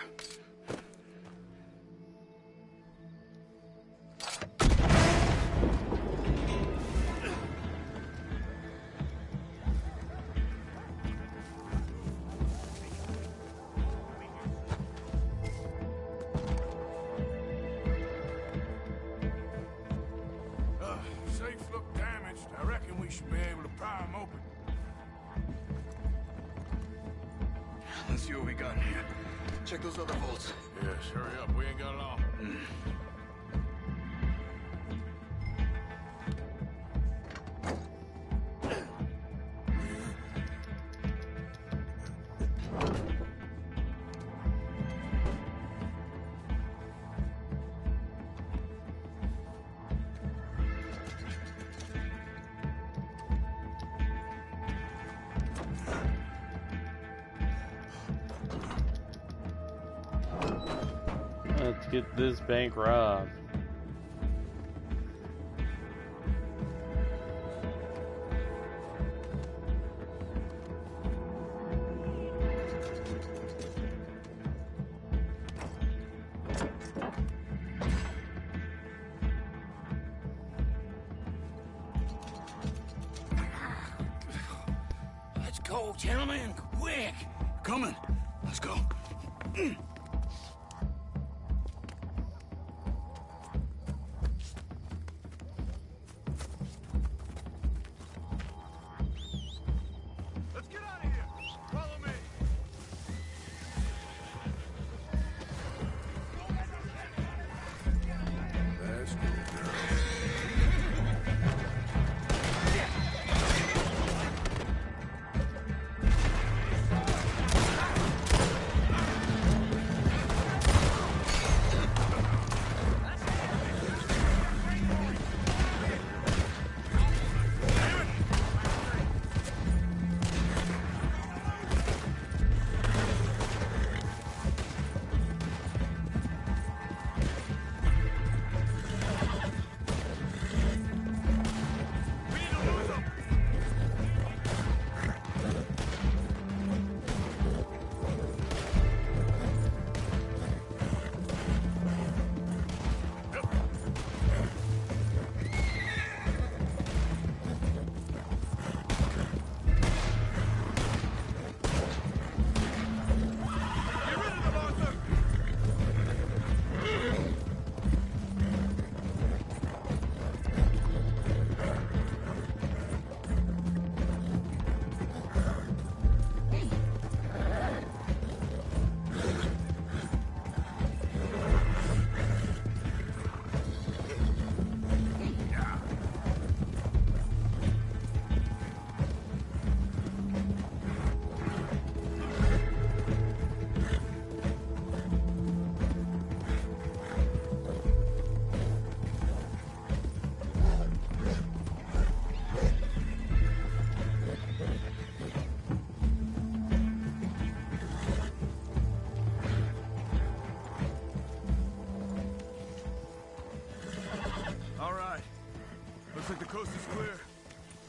Safe look damaged. I reckon we should be able to pry them open. Let's see what we got in here. Check those other bolts. Yes, hurry up. We ain't got long. Let's get this bank robbed. Let's go, gentlemen, quick! Coming. Let's go. Let's get out of here. Follow me. That's good, girl.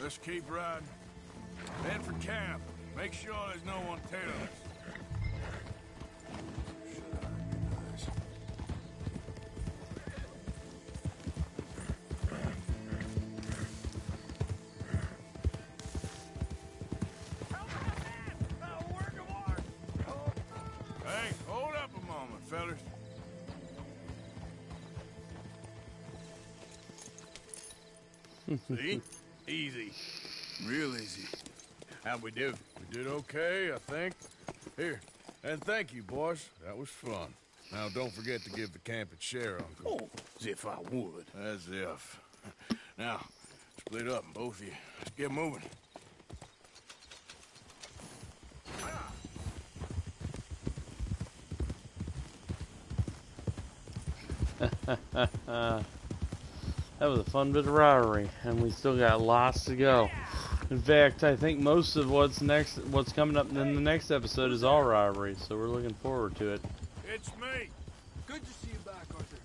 Just keep riding. Head for camp. Make sure there's no one tailing us. Hey, hold up a moment, fellas. See? Easy. Real easy. How'd we do? We did okay, I think. Here, and thank you, boys. That was fun. Now, don't forget to give the camp its share, Uncle. Oh, as if I would. As if. Now, split up, both of you. Let's get moving. That was a fun bit of robbery, and we still got lots to go. In fact, I think most of what's coming up in the next episode is all robbery, so we're looking forward to it. It's me. Good to see you back, Arthur.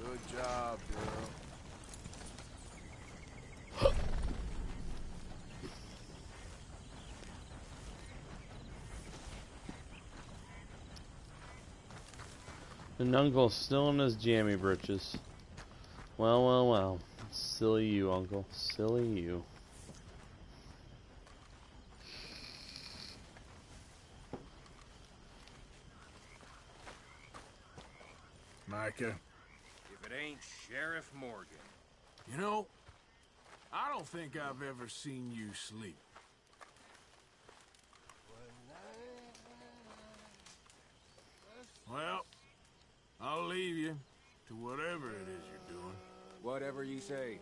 Good job, girl. And Uncle's still in his jammy britches. Well, well, well. Silly you, Uncle. Silly you. Micah. If it ain't Sheriff Morgan. You know, I don't think I've ever seen you sleep. Well, I'll leave you to whatever it is you're doing. Whatever you say.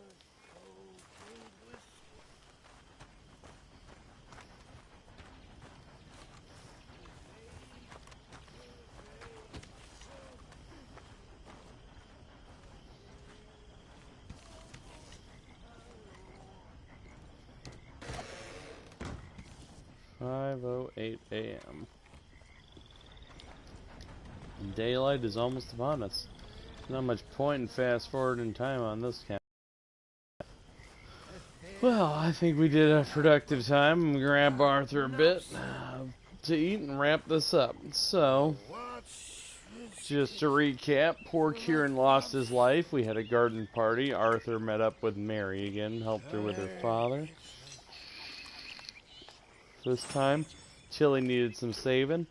"5:08 a.m. Daylight is almost upon us. Not much point in fast forwarding time on this count. Well, I think we did a productive time. Grab Arthur a bit to eat and wrap this up. So, just to recap, poor Kieran lost his life. We had a garden party. Arthur met up with Mary again, helped her with her father. This time, Chili needed some saving.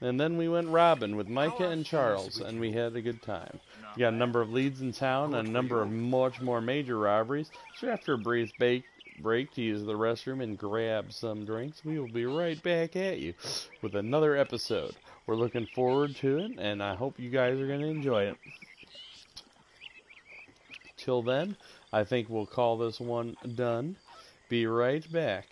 And then we went robbing with Micah and Charles, and we had a good time. We got a number of leads in town and a number of much more major robberies. So after a brief break to use the restroom and grab some drinks, we will be right back at you with another episode. We're looking forward to it, and I hope you guys are going to enjoy it. Till then, I think we'll call this one done. Be right back.